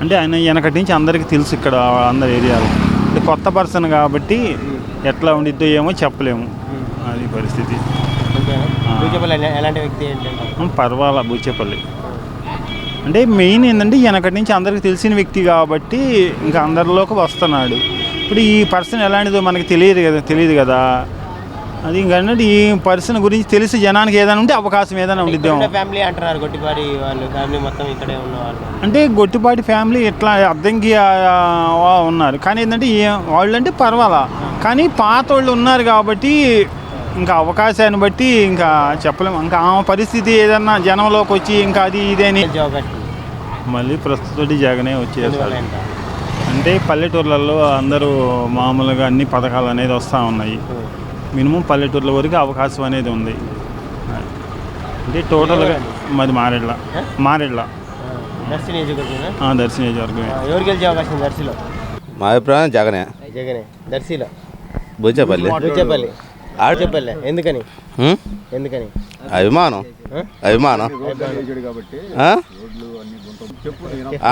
అంటే ఆయన వెనకటి నుంచి అందరికీ తెలుసు ఇక్కడ అందరి ఏరియాలో. అంటే కొత్త పర్సన్ కాబట్టి ఎట్లా ఉండిద్దో ఏమో చెప్పలేము. అది పరిస్థితి. ఎలాంటి వ్యక్తి ఏంటంటే పర్వాలా బూచేపల్లి అంటే మెయిన్ ఏంటంటే వెనకటి నుంచి అందరికి తెలిసిన వ్యక్తి కాబట్టి ఇంకా అందరిలోకి వస్తున్నాడు. ఇప్పుడు ఈ పర్సన్ ఎలాంటిదో మనకి తెలియదు కదా. అది ఇంకంటే ఈ పర్సన్ గురించి తెలిసి జనానికి ఏదైనా ఉంటే అవకాశం ఏదైనా ఉండిద్దాం. ఫ్యామిలీ అంటున్నారు గొట్టిపాటి వాళ్ళు, ఫ్యామిలీ మొత్తం ఇక్కడే ఉన్నవాళ్ళు. అంటే గొట్టిపాటి ఫ్యామిలీ ఎట్లా అర్థంకి ఉన్నారు. కానీ ఏంటంటే వాళ్ళు అంటే పర్వాలా, కానీ పాత వాళ్ళు ఉన్నారు కాబట్టి ఇంకా అవకాశాన్ని బట్టి ఇంకా చెప్పలేము. ఇంకా ఆమె పరిస్థితి ఏదన్నా జనంలోకి వచ్చి ఇంకా అది ఇదేని మళ్ళీ ప్రస్తుతం జగనే వచ్చేసారు. అంటే పల్లెటూర్లలో అందరూ మామూలుగా అన్ని పథకాలు అనేది వస్తూ ఉన్నాయి. మినిమం పల్లెటూర్ల వరకు అవకాశం అనేది ఉంది. అంటే టోటల్గా మాది మారేడ్ల దర్శి నియోజకవర్గం. దర్శి నియోజకవర్గమే. ఎవరు గెలిచే అవకాశం దర్శిలో? మా అభిప్రాయం జగనే. దర్శిలో బూచేపల్లి. ఎందుకని? అభిమానం.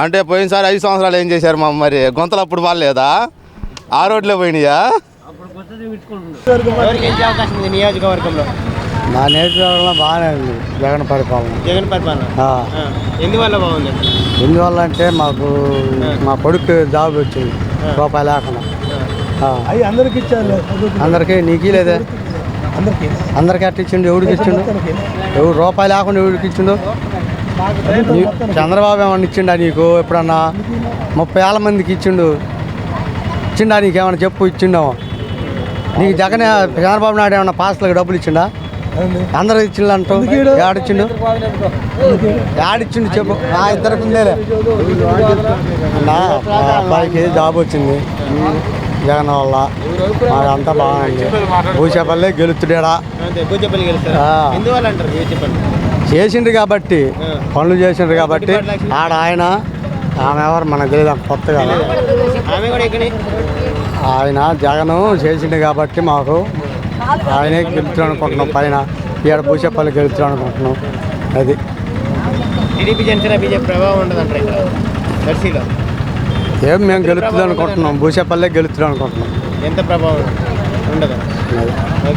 అంటే పోయినసారి 5 సంవత్సరాలు ఏం చేశారు మా మరి గొంతలు అప్పుడు బాగాలేదా ఆ రోడ్లే పోయినాయా ఎవరికి గెలిచే అవకాశం ఉంది నియోజకవర్గంలో? నా నేర్చుకోవడంలో బాగానే ఉంది జగన్ పరిపాలన. జగన్ పరిపాలన ఎందువల్ల బాగుంది? ఎందువల్ల అంటే మాకు మా కొడుకు జాబ్ వచ్చింది రూపాయి లేకుండా. అవి అందరికి ఇచ్చారు. అందరికీ నీకు లేదే? అందరికీ అట్లా ఇచ్చిండు. ఎవరికి ఇచ్చిండు? ఎవరు రూపాయి లేకుండా ఎవరికి ఇచ్చిండు? చంద్రబాబు ఏమన్నా ఇచ్చిండా నీకు ఎప్పుడన్నా? 30,000 మందికి ఇచ్చిండు. ఇచ్చిండా నీకేమన్నా చెప్పు? ఇచ్చిండేమో నీకు. జగన్ చంద్రబాబు నాయుడు ఏమన్నా పాస్లకు డబ్బులు ఇచ్చిండా? అందరూ ఇచ్చిండు అంటావు. ఏడిచ్చిండు? ఏడిచ్చిండు చెప్పు. నా ఇద్దరికి ఉందేలే. నా అబ్బాయికి జాబ్ వచ్చింది జగన్ వల్ల. మాకంతా బాగుంది. భూచేపల్లి గెలుతుడా చేసిండ్రు కాబట్టి, పనులు చేసిండ్రు కాబట్టి. ఆడ ఆయన ఆమె ఎవరు మనకు తెలియదు, కొత్తగా. ఆయన జగన్ చేసిండు కాబట్టి మాకు ఆయనే గెలుతుడు అనుకుంటున్నాం. పైన ఈడ భూచేపల్లి గెలుతుడు అనుకుంటున్నాం. అది టీడీపీ జనసేన బీజేపీ ప్రభావం ఉండదంటారు ఇక్కడ దర్శిలో? ఏం మేము గెలుతుంది అనుకుంటున్నాం. భూచేపల్లి గెలుతుడు అనుకుంటున్నాం. ఎంత ప్రభావం ఉండదు?